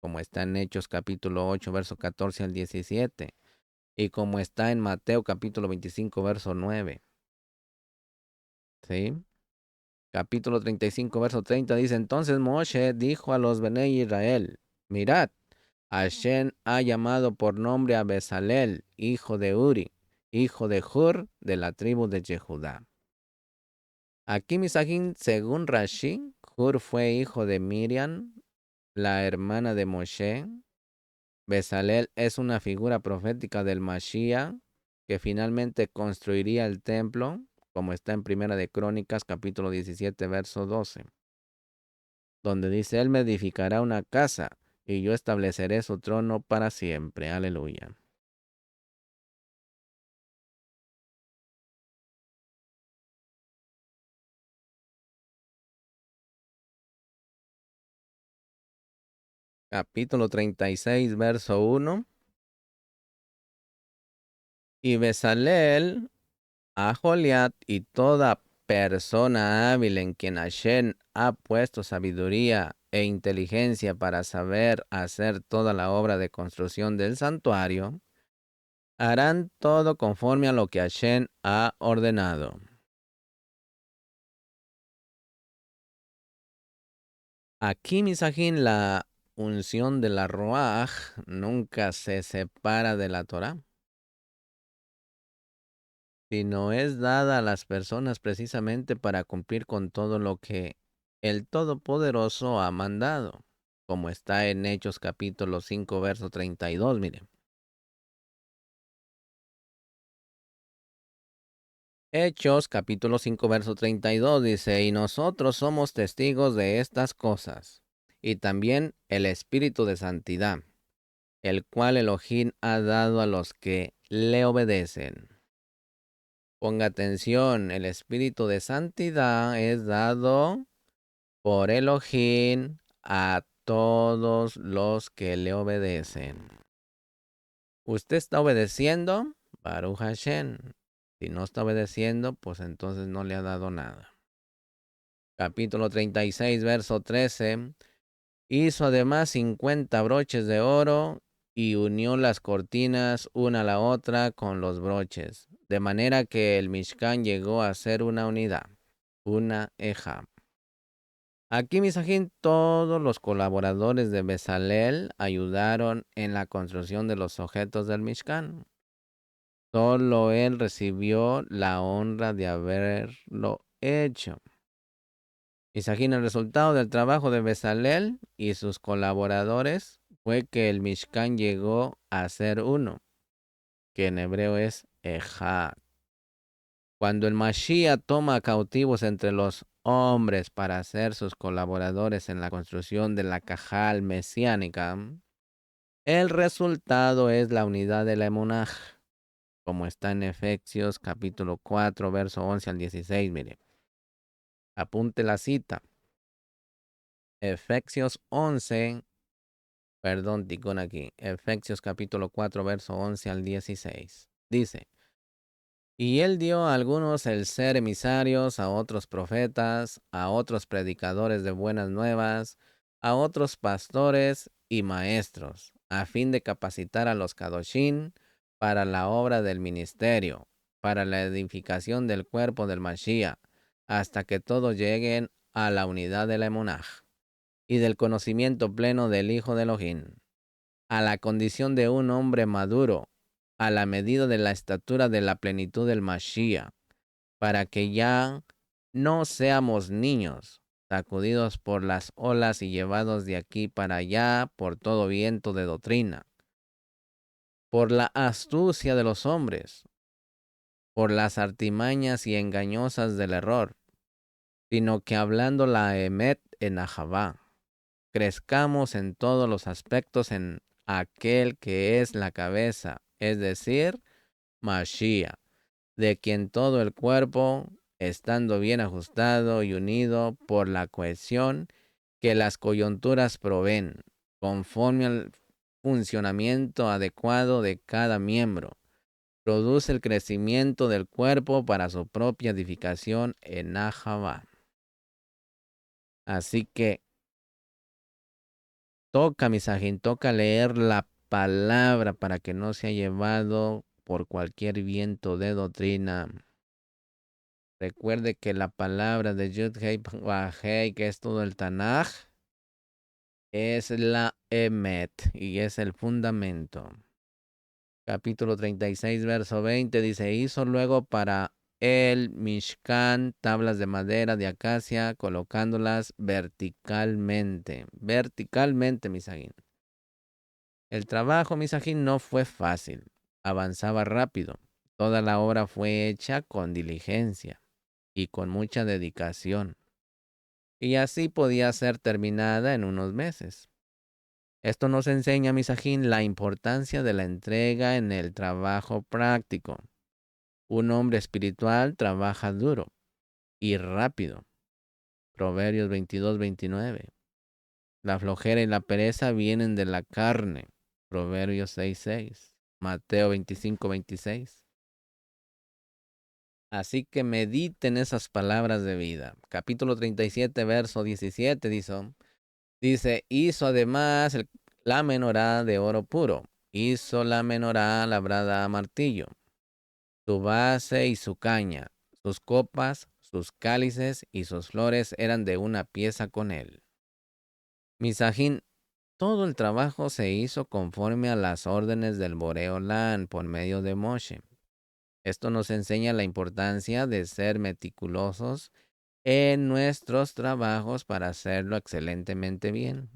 A: como está en Hechos capítulo 8, verso 14 al 17, y como está en Mateo capítulo 25, verso 9. ¿Sí? Capítulo 35, verso 30 dice: entonces Moshe dijo a los Benei Israel: mirad, Hashem ha llamado por nombre a Bezalel, hijo de Uri, hijo de Hur, de la tribu de Yehudá. Aquí, misajín, según Rashi, Hur fue hijo de Miriam, la hermana de Moshe. Bezalel es una figura profética del Mashiach, que finalmente construiría el templo, como está en Primera de Crónicas, capítulo 17, verso 12, donde dice: él me edificará una casa, y yo estableceré su trono para siempre. Aleluya. Capítulo 36, verso 1. Y Bezalel, a Joliat y toda persona hábil en quien Hashem ha puesto sabiduría e inteligencia para saber hacer toda la obra de construcción del santuario, harán todo conforme a lo que Hashem ha ordenado. Aquí, misajín, la unción de la Ruach nunca se separa de la Torah, sino es dada a las personas precisamente para cumplir con todo lo que el Todopoderoso ha mandado, como está en Hechos capítulo 5, verso 32, mire. Hechos capítulo 5, verso 32 dice: y nosotros somos testigos de estas cosas, y también el Espíritu de Santidad, el cual Elohim ha dado a los que le obedecen. Ponga atención, el Espíritu de Santidad es dado por Elohim a todos los que le obedecen. ¿Usted está obedeciendo? Baruch Hashem. Si no está obedeciendo, pues entonces no le ha dado nada. capítulo 36, verso 13. Hizo además 50 broches de oro y unió las cortinas una a la otra con los broches, de manera que el Mishkan llegó a ser una unidad, una eja. Aquí, Misajín, todos los colaboradores de Bezalel ayudaron en la construcción de los objetos del Mishkan. Solo él recibió la honra de haberlo hecho. Misajín, el resultado del trabajo de Bezalel y sus colaboradores fue que el Mishkan llegó a ser uno, que en hebreo es Ejad. Cuando el Mashiach toma cautivos entre los hombres para ser sus colaboradores en la construcción de la Cajal mesiánica, el resultado es la unidad de la Emunaj, como está en Efesios capítulo 4, verso 11 al 16. Mire, apunte la cita. Efesios 11, perdón, ticón aquí. Efesios capítulo 4, verso 11 al 16. Dice: Y él dio a algunos el ser emisarios, a otros profetas, a otros predicadores de buenas nuevas, a otros pastores y maestros, a fin de capacitar a los Kadoshim para la obra del ministerio, para la edificación del cuerpo del Mashiach, hasta que todos lleguen a la unidad de la Emunaj y del conocimiento pleno del Hijo de Elohim, a la condición de un hombre maduro, a la medida de la estatura de la plenitud del Mashiach, para que ya no seamos niños, sacudidos por las olas y llevados de aquí para allá por todo viento de doctrina, por la astucia de los hombres, por las artimañas y engañosas del error, sino que hablando la emet en Ahabá, crezcamos en todos los aspectos en aquel que es la cabeza, es decir, Mashiach, de quien todo el cuerpo, estando bien ajustado y unido por la cohesión que las coyunturas proveen, conforme al funcionamiento adecuado de cada miembro, produce el crecimiento del cuerpo para su propia edificación en Ahabá. Así que toca, misajín, toca leer la palabra para que no sea llevado por cualquier viento de doctrina. Recuerde que la palabra de Yud-Hei Wah-Hei, que es todo el Tanaj, es la Emet y es el fundamento. Capítulo 36, verso 20 dice: hizo luego para el Mishkan tablas de madera de acacia, colocándolas verticalmente. Verticalmente, misajín. El trabajo, misajín, no fue fácil. Avanzaba rápido. Toda la obra fue hecha con diligencia y con mucha dedicación, y así podía ser terminada en unos meses. Esto nos enseña, misajín, la importancia de la entrega en el trabajo práctico. Un hombre espiritual trabaja duro y rápido. Proverbios 22-29. La flojera y la pereza vienen de la carne. Proverbios 6:6. Mateo 25:26. Así que mediten esas palabras de vida. Capítulo 37, verso 17 dice, hizo además la menorá de oro puro. Hizo la menorá labrada a martillo, su base y su caña, sus copas, sus cálices y sus flores eran de una pieza con él. Misajín, todo el trabajo se hizo conforme a las órdenes del Boreolán por medio de Moshe. Esto nos enseña la importancia de ser meticulosos en nuestros trabajos para hacerlo excelentemente bien.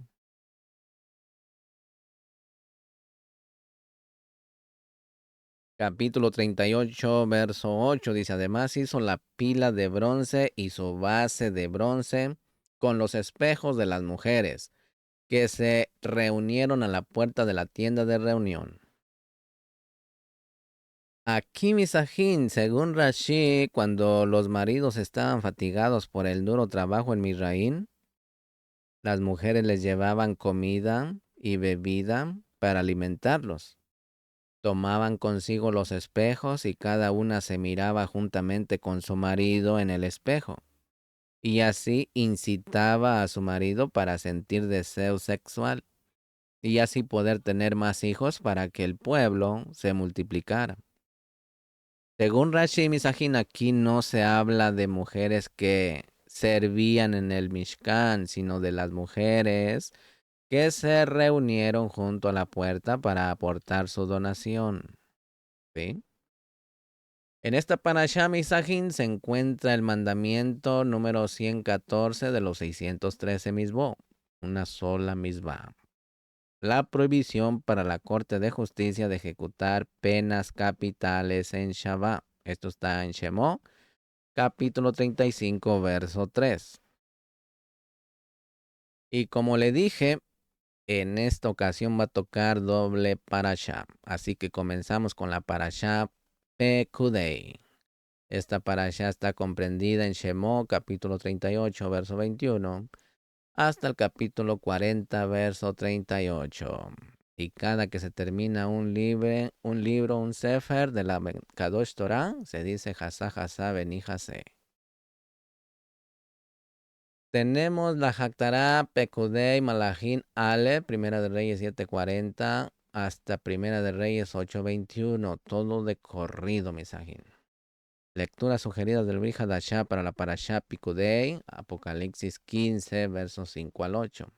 A: Capítulo 38, verso 8 dice, además hizo la pila de bronce y su base de bronce con los espejos de las mujeres que se reunieron a la puerta de la tienda de reunión. Aquí, misajín, según Rashi, cuando los maridos estaban fatigados por el duro trabajo en Misraín, las mujeres les llevaban comida y bebida para alimentarlos. Tomaban consigo los espejos y cada una se miraba juntamente con su marido en el espejo. y así incitaba a su marido para sentir deseo sexual y así poder tener más hijos para que el pueblo se multiplicara. Según Rashi Misajín, aquí no se habla de mujeres que servían en el Mishkan, sino de las mujeres que se reunieron junto a la puerta para aportar su donación. ¿Sí? En esta Parashá Misajín se encuentra el mandamiento número 114 de los 613 misbó, una sola misbah. La prohibición para la Corte de Justicia de ejecutar penas capitales en Shabbat. Esto está en Shemó, capítulo 35, verso 3. Y como le dije, en esta ocasión va a tocar doble parashá. Así que comenzamos con la parashá Pekudei. Esta parashá está comprendida en Shemó, capítulo 38, verso 21, hasta el capítulo 40, verso 38. Y cada que se termina un libro, un sefer de la Kadosh Torah, se dice Hasá, Hasá, Beni Hasé. Tenemos la Haftará Pekudei Malachim Ale, Primera de Reyes 7:40 hasta Primera de Reyes 8:21, todo de corrido, misajín. Lecturas sugeridas del Brit Hadashah para la Parashá Pekudei, Apocalipsis 15, versos 5 al 8.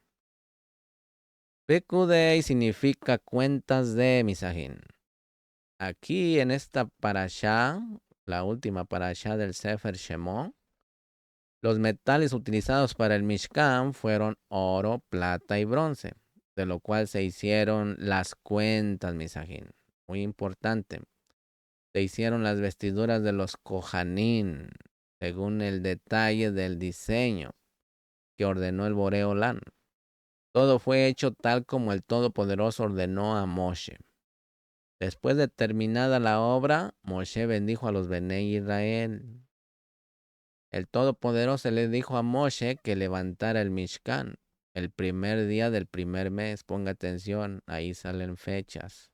A: Pekudei significa cuentas de misajín. Aquí en esta Parashá, la última Parashá del Sefer Shemó, los metales utilizados para el Mishkan fueron oro, plata y bronce, de lo cual se hicieron las cuentas, misajín. Muy importante. Se hicieron las vestiduras de los Kohanim, según el detalle del diseño que ordenó el Boreolán. Todo fue hecho tal como el Todopoderoso ordenó a Moshe. Después de terminada la obra, Moshe bendijo a los Benei Israel. El Todopoderoso le dijo a Moshe que levantara el Mishkan el primer día del primer mes. Ponga atención, ahí salen fechas.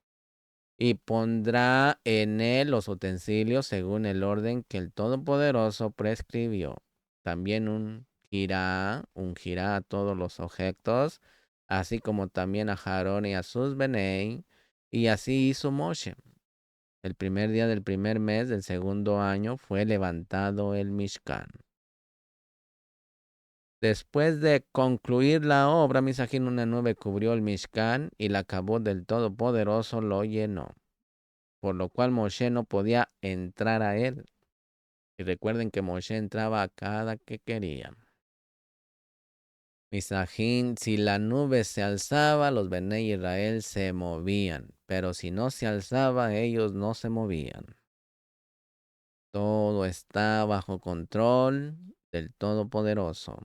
A: Y pondrá en él los utensilios según el orden que el Todopoderoso prescribió. También ungirá a todos los objetos, así como también a Aarón y a sus Benei. Y así hizo Moshe. El primer día del primer mes del segundo año fue levantado el Mishkan. Después de concluir la obra, Misajín una nube cubrió el Mishkan y la Kabod del Todopoderoso lo llenó, por lo cual Moshe no podía entrar a él. Y recuerden que Moshe entraba a cada que quería. Misajín, si la nube se alzaba, los Benei Israel se movían, pero si no se alzaba, ellos no se movían. Todo está bajo control del Todopoderoso.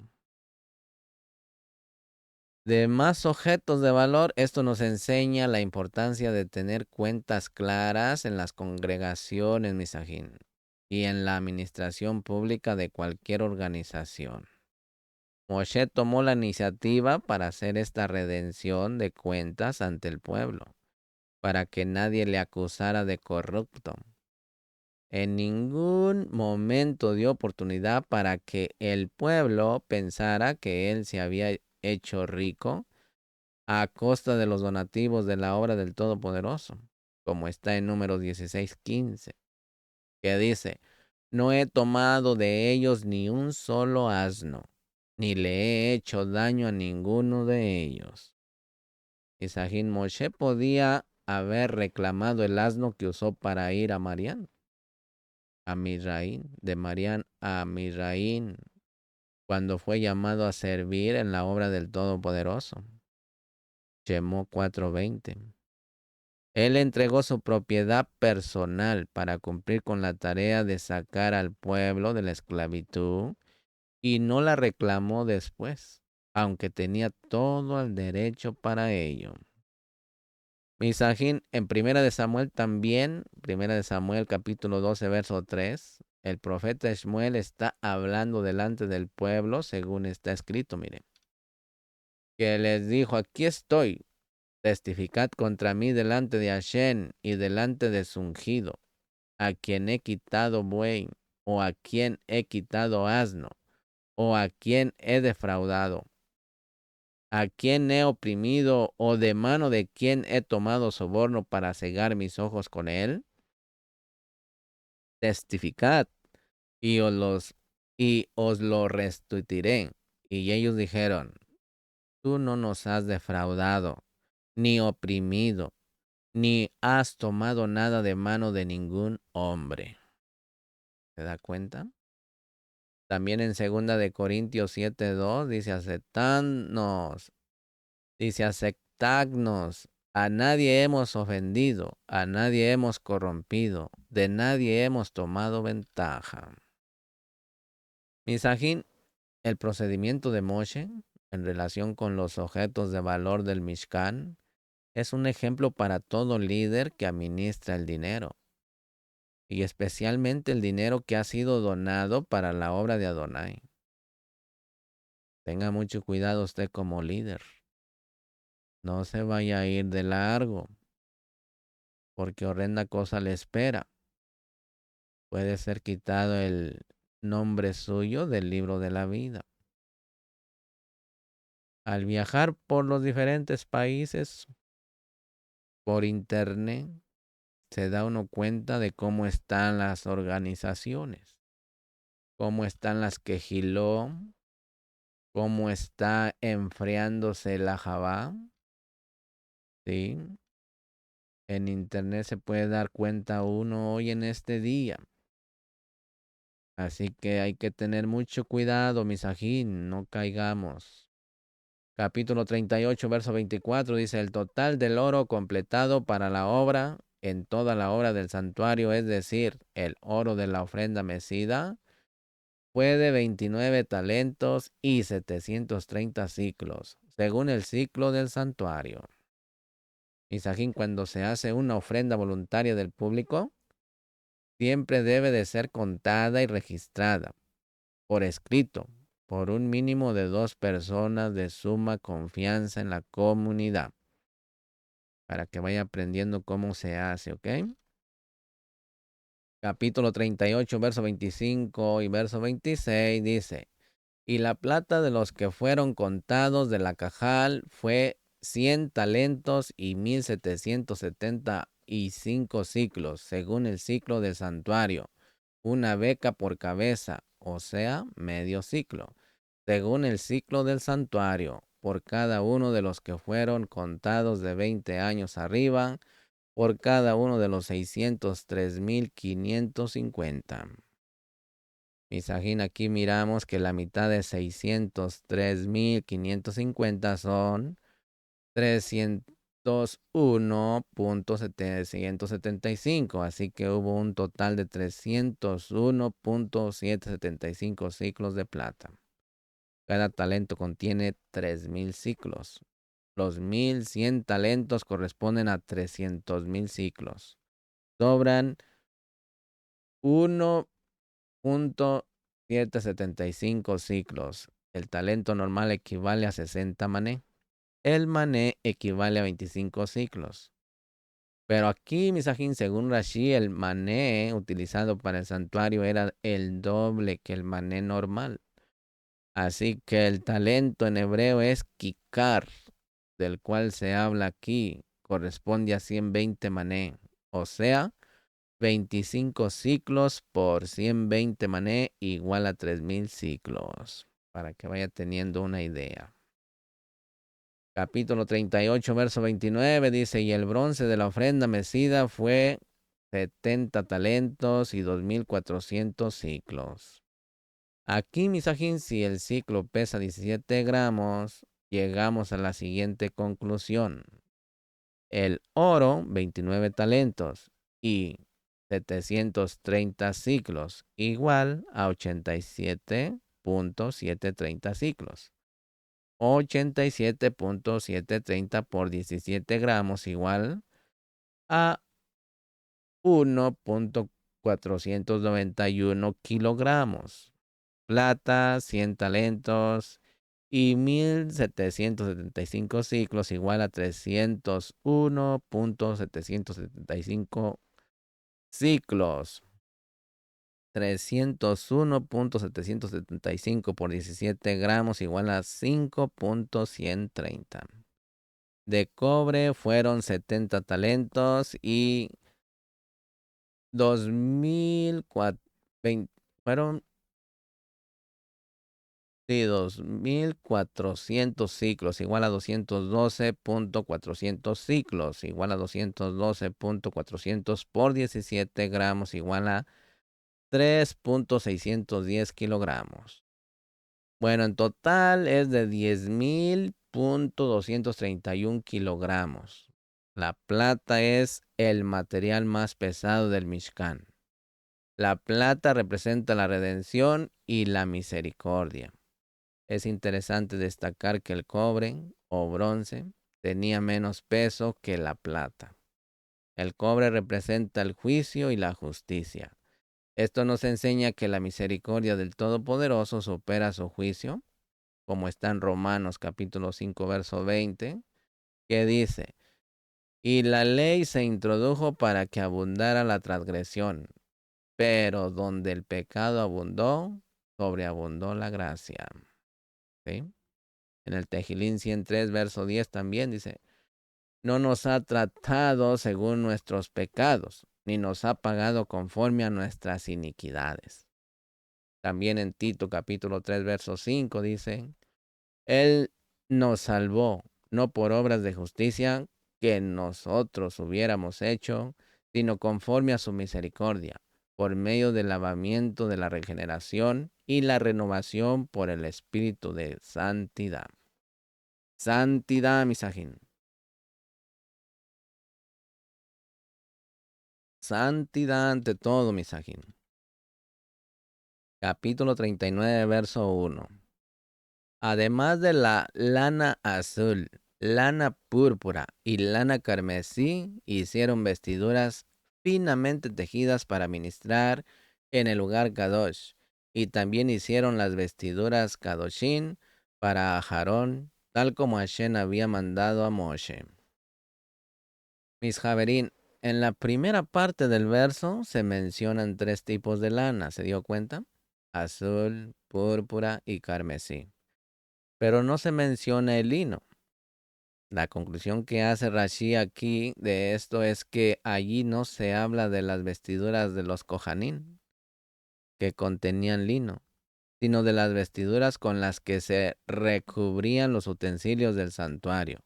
A: De más objetos de valor, esto nos enseña la importancia de tener cuentas claras en las congregaciones, misajín, y en la administración pública de cualquier organización. Moshe tomó la iniciativa para hacer esta redención de cuentas ante el pueblo, para que nadie le acusara de corrupto. En ningún momento dio oportunidad para que el pueblo pensara que él se había hecho rico a costa de los donativos de la obra del Todopoderoso, como está en Números 16:15, que dice, no he tomado de ellos ni un solo asno, ni le he hecho daño a ninguno de ellos. Y Sajín Moshe podía haber reclamado el asno que usó para ir a Madián, a Misraín, de Madián a Misraín, cuando fue llamado a servir en la obra del Todopoderoso. Shemó 4:20. Él entregó su propiedad personal para cumplir con la tarea de sacar al pueblo de la esclavitud y no la reclamó después, aunque tenía todo el derecho para ello. Misajín, en Primera de Samuel también, Primera de Samuel capítulo 12, verso 3, el profeta Shmuel está hablando delante del pueblo, según está escrito, mire, que les dijo, aquí estoy, testificad contra mí delante de Hashem y delante de su ungido, a quien he quitado buey o a quien he quitado asno, ¿O a quién he defraudado? ¿A quién he oprimido? ¿O de mano de quién he tomado soborno para cegar mis ojos con él? Testificad y os lo restituiré. Y ellos dijeron, tú no nos has defraudado, ni oprimido, ni has tomado nada de mano de ningún hombre. ¿Se da cuenta? También en 2 Corintios 7:2 dice aceptadnos, a nadie hemos ofendido, a nadie hemos corrompido, de nadie hemos tomado ventaja. Misajín, el procedimiento de Moshe en relación con los objetos de valor del Mishkan es un ejemplo para todo líder que administra el dinero, y especialmente el dinero que ha sido donado para la obra de Adonai. Tenga mucho cuidado usted como líder. No se vaya a ir de largo, porque horrenda cosa le espera. Puede ser quitado el nombre suyo del libro de la vida. Al viajar por los diferentes países, por internet, se da uno cuenta de cómo están las organizaciones, cómo están las quejiló, cómo está enfriándose la Jabá. ¿Sí? En internet se puede dar cuenta uno hoy en este día. Así que hay que tener mucho cuidado, misajín, no caigamos. Capítulo 38, verso 24 dice, el total del oro completado para la obra, en toda la obra del santuario, es decir, el oro de la ofrenda mecida, fue de 29 talentos y 730 ciclos, según el ciclo del santuario. Misajín, cuando se hace una ofrenda voluntaria del público, siempre debe de ser contada y registrada por escrito por un mínimo de 2 personas de suma confianza en la comunidad, para que vaya aprendiendo cómo se hace, ¿ok? Capítulo 38, verso 25 y verso 26 dice, y la plata de los que fueron contados de la cajal fue 100 talentos y 1775 ciclos, según el ciclo del santuario, una beca por cabeza, o sea, medio ciclo, según el ciclo del santuario, por cada uno de los que fueron contados de 20 años arriba, por cada uno de los 603,550. Misajín, aquí miramos que la mitad de 603,550 son 301,775. Así que hubo un total de 301,775 ciclos de plata. Cada talento contiene 3,000 ciclos. Los 1,100 talentos corresponden a 300,000 ciclos. Sobran 1,775 ciclos. El talento normal equivale a 60 mané. El mané equivale a 25 ciclos. Pero aquí, misajín, según Rashi, el mané utilizado para el santuario era el doble que el mané normal. Así que el talento en hebreo es kikar, del cual se habla aquí, corresponde a 120 mané. O sea, 25 ciclos por 120 mané igual a 3,000 ciclos. Para que vaya teniendo una idea. Capítulo 38, verso 29 dice, y el bronce de la ofrenda mecida fue 70 talentos y 2,400 ciclos. Aquí, misajín, si el ciclo pesa 17 gramos, llegamos a la siguiente conclusión. El oro, 29 talentos y 730 ciclos, igual a 87,730 ciclos. 87,730 por 17 gramos igual a 1,491 kilogramos. Plata, 100 talentos y 1,775 ciclos igual a 301,775 ciclos. 301.775 por 17 gramos igual a 5.130. De cobre fueron 70 talentos y 2.020 fueron 2.400 ciclos igual a 212.400 ciclos igual a 212.400 por 17 gramos igual a 3.610 kilogramos. Bueno, en total es de 10.231 kilogramos. La plata es el material más pesado del Mishkan. La plata representa la redención y la misericordia. Es interesante destacar que el cobre o bronce tenía menos peso que la plata. El cobre representa el juicio y la justicia. Esto nos enseña que la misericordia del Todopoderoso supera su juicio, como está en Romanos capítulo 5, verso 20, que dice, y la ley se introdujo para que abundara la transgresión, pero donde el pecado abundó, sobreabundó la gracia. ¿Sí? En el Tejilín 103, verso 10 también dice, no nos ha tratado según nuestros pecados, ni nos ha pagado conforme a nuestras iniquidades. También en Tito capítulo 3, verso 5 dice, Él nos salvó, no por obras de justicia que nosotros hubiéramos hecho, sino conforme a su misericordia, por medio del lavamiento de la regeneración y la renovación por el Espíritu de santidad. Santidad, misajín. Santidad ante todo, misajín. Capítulo 39, verso 1. Además de la lana azul, lana púrpura y lana carmesí, hicieron vestiduras finamente tejidas para ministrar en el lugar Kadosh. Y también hicieron las vestiduras Kadoshin para Aarón, tal como Hashem había mandado a Moshe. Mis Javerín, en la primera parte del verso se mencionan tres tipos de lana, ¿se dio cuenta? Azul, púrpura y carmesí. Pero no se menciona el lino. La conclusión que hace Rashi aquí de esto es que allí no se habla de las vestiduras de los Kohanim, que contenían lino, sino de las vestiduras con las que se recubrían los utensilios del santuario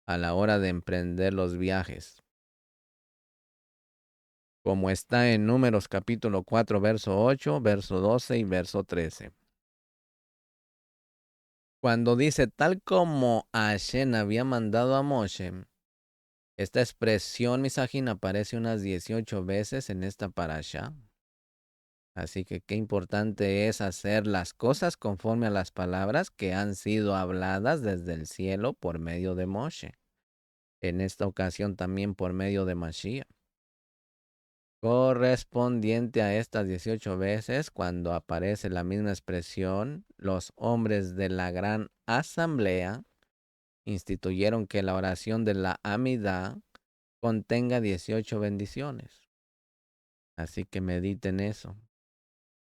A: a la hora de emprender los viajes, como está en Números capítulo 4, verso 8, verso 12 y verso 13. Cuando dice tal como Hashem había mandado a Moshe, esta expresión misajín aparece unas 18 veces en esta parasha. Así que qué importante es hacer las cosas conforme a las palabras que han sido habladas desde el cielo por medio de Moshe. En esta ocasión también por medio de Mashiach. Correspondiente a estas 18 veces, cuando aparece la misma expresión, los hombres de la gran asamblea instituyeron que la oración de la Amidá contenga 18 bendiciones. Así que mediten eso.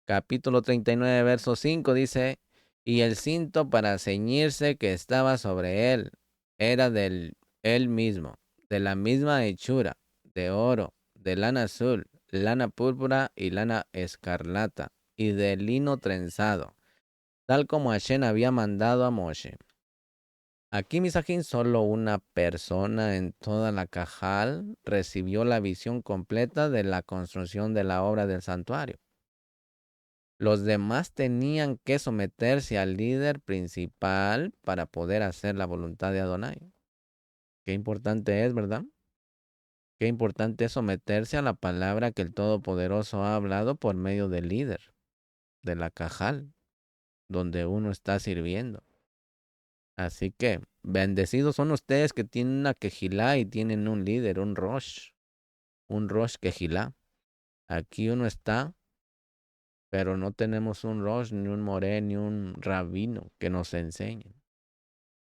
A: Capítulo 39, verso 5 dice, y el cinto para ceñirse que estaba sobre él era del él mismo, de la misma hechura, de oro, de lana azul, lana púrpura y lana escarlata, y de lino trenzado, tal como Hashem había mandado a Moshe. Aquí, misajín, solo una persona en toda la Cajal recibió la visión completa de la construcción de la obra del santuario. Los demás tenían que someterse al líder principal para poder hacer la voluntad de Adonai. Qué importante es, ¿verdad? Qué importante es someterse a la palabra que el Todopoderoso ha hablado por medio del líder, de la Cajal, donde uno está sirviendo. Así que, bendecidos son ustedes que tienen una quejilá y tienen un líder, un Rosh quejilá. Aquí uno está, pero no tenemos un Rosh, ni un Moré, ni un rabino que nos enseñen.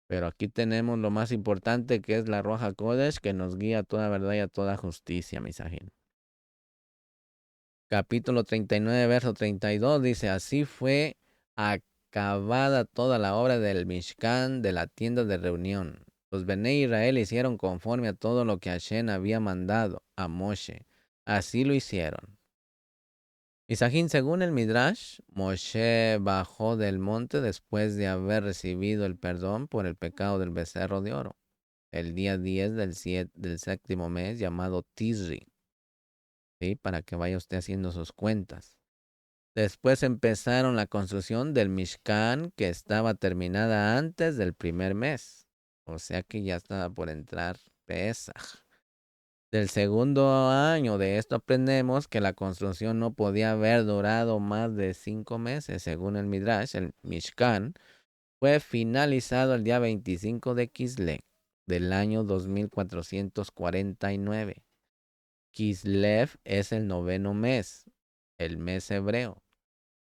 A: Pero aquí tenemos lo más importante que es la Roja Kodesh, que nos guía a toda verdad y a toda justicia, misajín. Capítulo 39, verso 32 dice, así fue acabada toda la obra del Mishkan, de la tienda de reunión. Los Bené Israel hicieron conforme a todo lo que Hashem había mandado a Moshe. Así lo hicieron. Misajín, según el Midrash, Moshe bajó del monte después de haber recibido el perdón por el pecado del becerro de oro, el día 10 del séptimo mes llamado Tisri, ¿sí? Para que vaya usted haciendo sus cuentas. Después empezaron la construcción del Mishkan, que estaba terminada antes del primer mes. O sea que ya estaba por entrar Pesaj. Del segundo año de esto aprendemos que la construcción no podía haber durado más de 5 meses. Según el Midrash, el Mishkan fue finalizado el día 25 de Kislev del año 2449. Kislev es el noveno mes, el mes hebreo.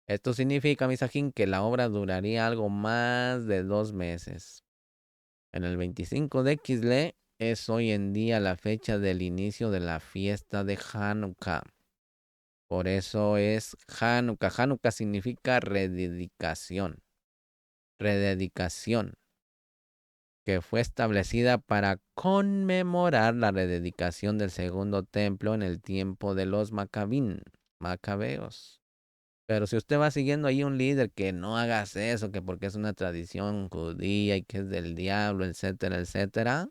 A: Esto significa, Misajín, que la obra duraría algo más de 2 meses. En el 25 de Kislev es hoy en día la fecha del inicio de la fiesta de Hanukkah. Por eso es Hanukkah. Hanukkah significa rededicación. Rededicación, que fue establecida para conmemorar la rededicación del segundo templo en el tiempo de los macabeos. Pero si usted va siguiendo ahí un líder que no hagas eso, que porque es una tradición judía y que es del diablo, etcétera, etcétera,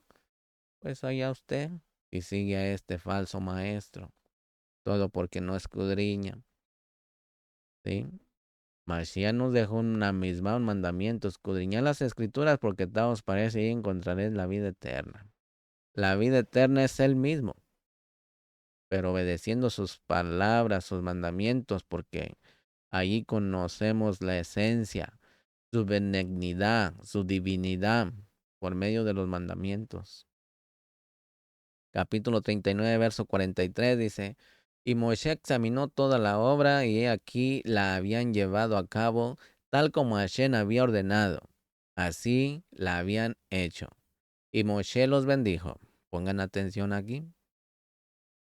A: pues allá usted y sigue a este falso maestro. Todo porque no escudriña, ¿sí? Mashiach nos dejó una misma, un mandamiento: escudriñad las escrituras porque tal os parece y encontraréis la vida eterna. La vida eterna es Él mismo, pero obedeciendo sus palabras, sus mandamientos, porque allí conocemos la esencia, su benignidad, su divinidad, por medio de los mandamientos. Capítulo 39, verso 43 dice, y Moshe examinó toda la obra, y he aquí la habían llevado a cabo tal como Hashem había ordenado. Así la habían hecho. Y Moshe los bendijo. Pongan atención aquí.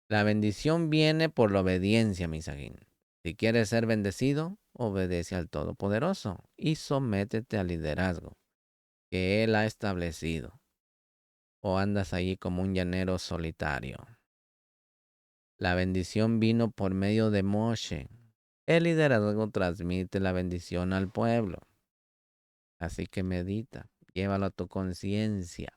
A: La bendición viene por la obediencia, Misajín. Si quieres ser bendecido, obedece al Todopoderoso y sométete al liderazgo que Él ha establecido. O andas allí como un llanero solitario. La bendición vino por medio de Moshe. El liderazgo transmite la bendición al pueblo. Así que medita, llévalo a tu conciencia.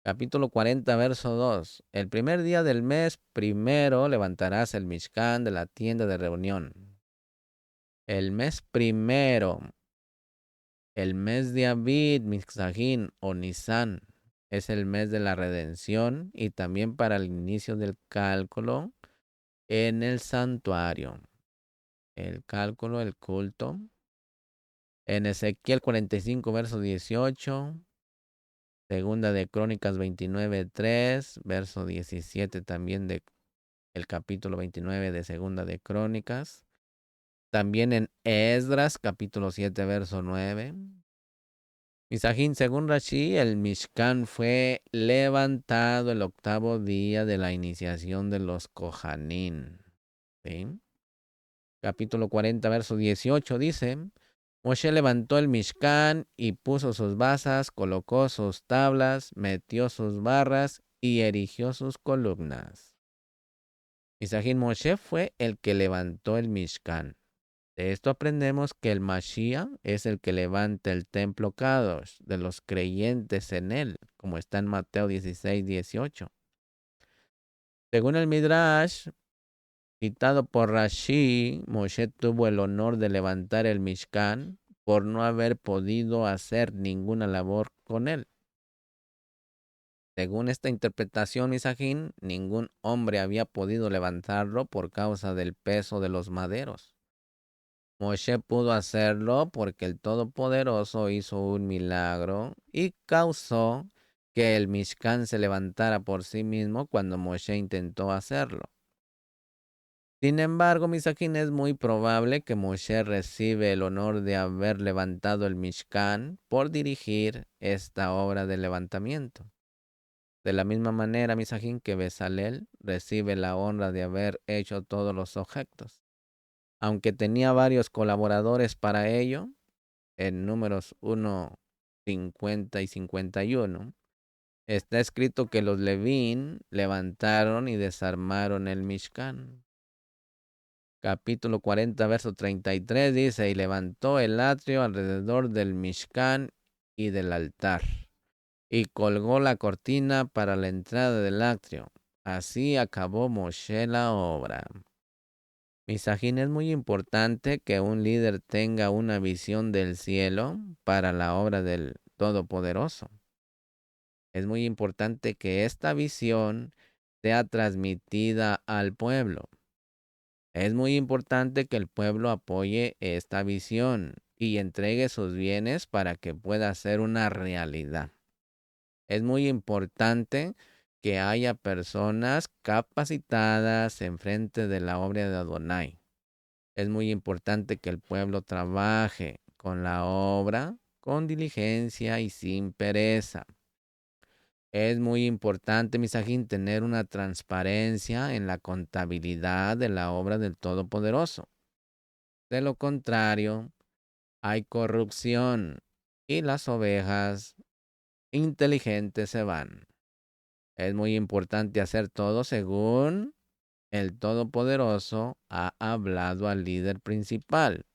A: Capítulo 40, verso 2. El primer día del mes primero levantarás el Mishkan de la tienda de reunión. El mes primero, el mes de Abid, Mixajín o Nisan, es el mes de la redención y también para el inicio del cálculo en el santuario. El cálculo, el culto. En Ezequiel 45, verso 18. Segunda de Crónicas 29, 3. Verso 17 también de el capítulo 29 de Segunda de Crónicas. También en Esdras, capítulo 7, verso 9. Misajín, según Rashi, el Mishkan fue levantado el octavo día de la iniciación de los Kohanim. ¿Sí? Capítulo 40, verso 18 dice, Moshe levantó el Mishkan y puso sus basas, colocó sus tablas, metió sus barras y erigió sus columnas. Misajín, Moshe fue el que levantó el Mishkan. De esto aprendemos que el Mashiach es el que levanta el templo Kadosh de los creyentes en él, como está en Mateo 16, 18. Según el Midrash, citado por Rashi, Moshe tuvo el honor de levantar el Mishkan por no haber podido hacer ninguna labor con él. Según esta interpretación, Misajín, ningún hombre había podido levantarlo por causa del peso de los maderos. Moshe pudo hacerlo porque el Todopoderoso hizo un milagro y causó que el Mishkan se levantara por sí mismo cuando Moshe intentó hacerlo. Sin embargo, Misajín, es muy probable que Moshe recibe el honor de haber levantado el Mishkan por dirigir esta obra de levantamiento. De la misma manera, Misajín, que Bezalel recibe la honra de haber hecho todos los objetos. Aunque tenía varios colaboradores para ello, en Números 1, 50 y 51, está escrito que los Levín levantaron y desarmaron el Mishkan. Capítulo 40, verso 33 dice, y levantó el atrio alrededor del Mishkan y del altar, y colgó la cortina para la entrada del atrio. Así acabó Moshe la obra. Misajín, es muy importante que un líder tenga una visión del cielo para la obra del Todopoderoso. Es muy importante que esta visión sea transmitida al pueblo. Es muy importante que el pueblo apoye esta visión y entregue sus bienes para que pueda ser una realidad. Es muy importante que haya personas capacitadas en frente de la obra de Adonai. Es muy importante que el pueblo trabaje con la obra con diligencia y sin pereza. Es muy importante, Misajín, tener una transparencia en la contabilidad de la obra del Todopoderoso. De lo contrario, hay corrupción y las ovejas inteligentes se van. Es muy importante hacer todo según el Todopoderoso ha hablado al líder principal.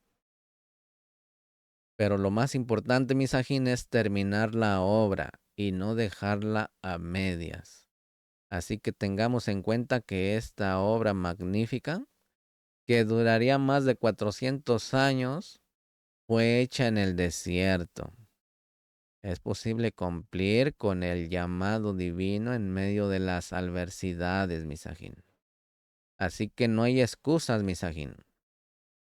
A: Pero lo más importante, Misajín, es terminar la obra y no dejarla a medias. Así que tengamos en cuenta que esta obra magnífica, que duraría más de 400 años, fue hecha en el desierto. Es posible cumplir con el llamado divino en medio de las adversidades, Misajín. Así que no hay excusas, Misajín.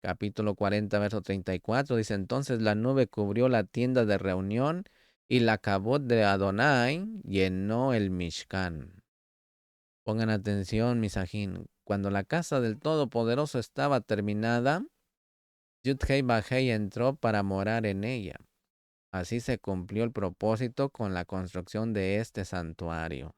A: Capítulo 40, verso 34 dice, entonces la nube cubrió la tienda de reunión y la cabot de Adonai llenó el Mishkan. Pongan atención, Misajín. Cuando la casa del Todopoderoso estaba terminada, Yudhei Bajei entró para morar en ella. Así se cumplió el propósito con la construcción de este santuario.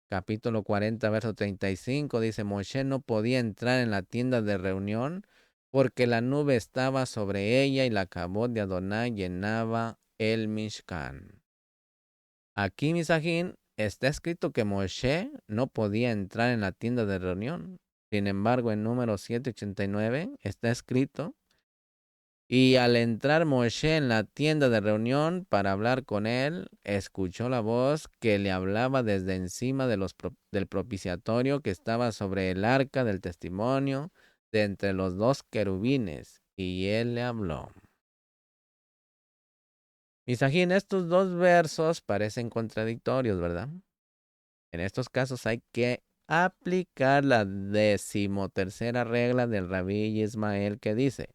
A: Capítulo 40, verso 35 dice, Moshe no podía entrar en la tienda de reunión porque la nube estaba sobre ella y la cabot de Adonai llenaba el Mishkan. Aquí, Misajín, está escrito que Moshe no podía entrar en la tienda de reunión. Sin embargo, en número 789 está escrito, y al entrar Moshe en la tienda de reunión para hablar con él, escuchó la voz que le hablaba desde encima del propiciatorio que estaba sobre el arca del testimonio de entre los dos querubines, y él le habló. Misajín, estos dos versos parecen contradictorios, ¿verdad? En estos casos hay que aplicar la 13ª regla del Rabí Ismael que dice,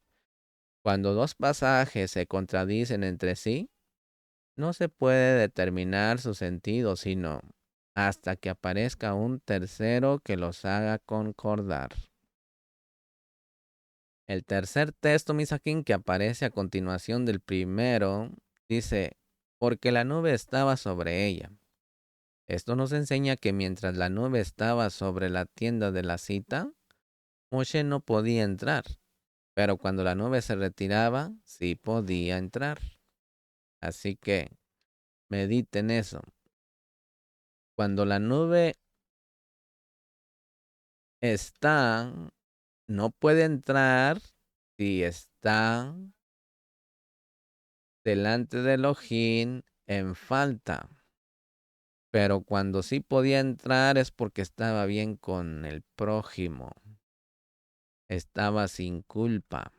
A: cuando dos pasajes se contradicen entre sí, no se puede determinar su sentido, sino hasta que aparezca un tercero que los haga concordar. El tercer texto, Misajín, que aparece a continuación del primero, dice, porque la nube estaba sobre ella. Esto nos enseña que mientras la nube estaba sobre la tienda de la cita, Moshe no podía entrar, pero cuando la nube se retiraba, sí podía entrar. Así que mediten eso. Cuando la nube está, no puede entrar si está delante del ojín en falta. Pero cuando sí podía entrar es porque estaba bien con el prójimo. Estaba sin culpa.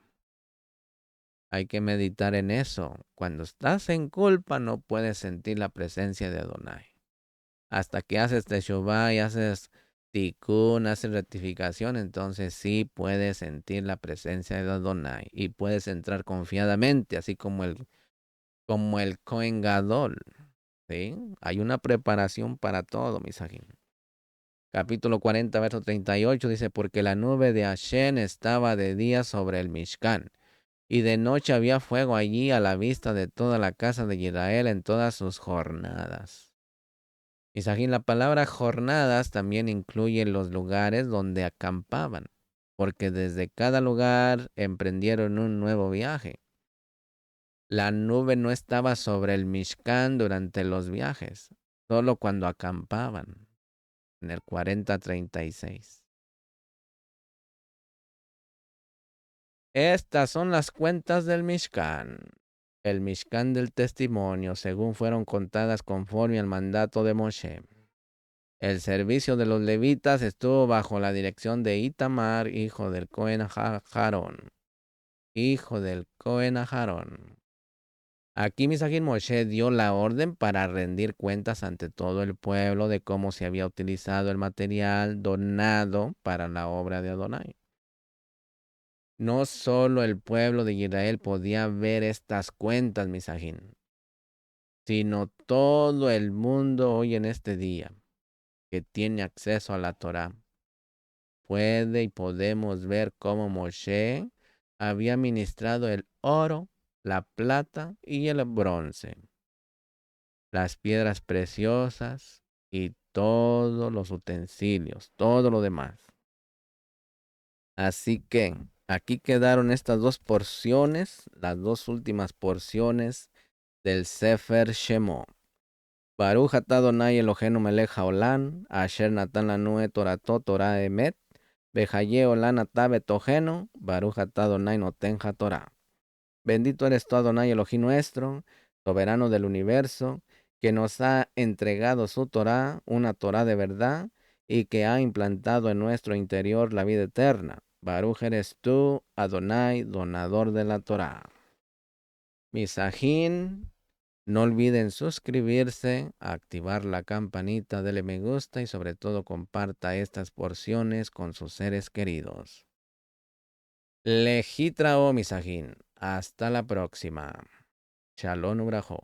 A: Hay que meditar en eso. Cuando estás en culpa no puedes sentir la presencia de Adonai. Hasta que haces Teshuvah y haces Tikkun, haces rectificación, entonces sí puedes sentir la presencia de Adonai y puedes entrar confiadamente, así como el Kohen Gadol. ¿Sí? Hay una preparación para todo, Misajín. Capítulo 40, verso 38 dice, porque la nube de Hashem estaba de día sobre el Mishkan, y de noche había fuego allí a la vista de toda la casa de Israel en todas sus jornadas. Misajín, la palabra jornadas también incluye los lugares donde acampaban, porque desde cada lugar emprendieron un nuevo viaje. La nube no estaba sobre el Mishkan durante los viajes, solo cuando acampaban, en el 4036. Estas son las cuentas del Mishkan. El Mishkan del testimonio, según fueron contadas conforme al mandato de Moshe. El servicio de los levitas estuvo bajo la dirección de Itamar, hijo del Cohen Aharón. Hijo del Cohen Aharón. Aquí Misajín Moshe dio la orden para rendir cuentas ante todo el pueblo de cómo se había utilizado el material donado para la obra de Adonai. No solo el pueblo de Israel podía ver estas cuentas, Misajín, sino todo el mundo hoy en este día que tiene acceso a la Torá. Puede y podemos ver cómo Moshe había ministrado el oro, la plata y el bronce, las piedras preciosas y todos los utensilios, todo lo demás. Así que aquí quedaron estas dos porciones, las dos últimas porciones del Sefer Shemo. Baruch atah Adonai Eloheinu melech haolam, asher natan lanu et torato Torah emet, behaye olam atah betohenu, Baruch atah Adonai noten haTorah. Bendito eres tú, Adonai Elohim nuestro, soberano del universo, que nos ha entregado su Torah, una Torah de verdad, y que ha implantado en nuestro interior la vida eterna. Baruch eres tú, Adonai, donador de la Torah. Misajín, no olviden suscribirse, activar la campanita, dele me gusta y sobre todo comparta estas porciones con sus seres queridos. Lejitrao Misajín. Hasta la próxima. Shalom Ubrajo.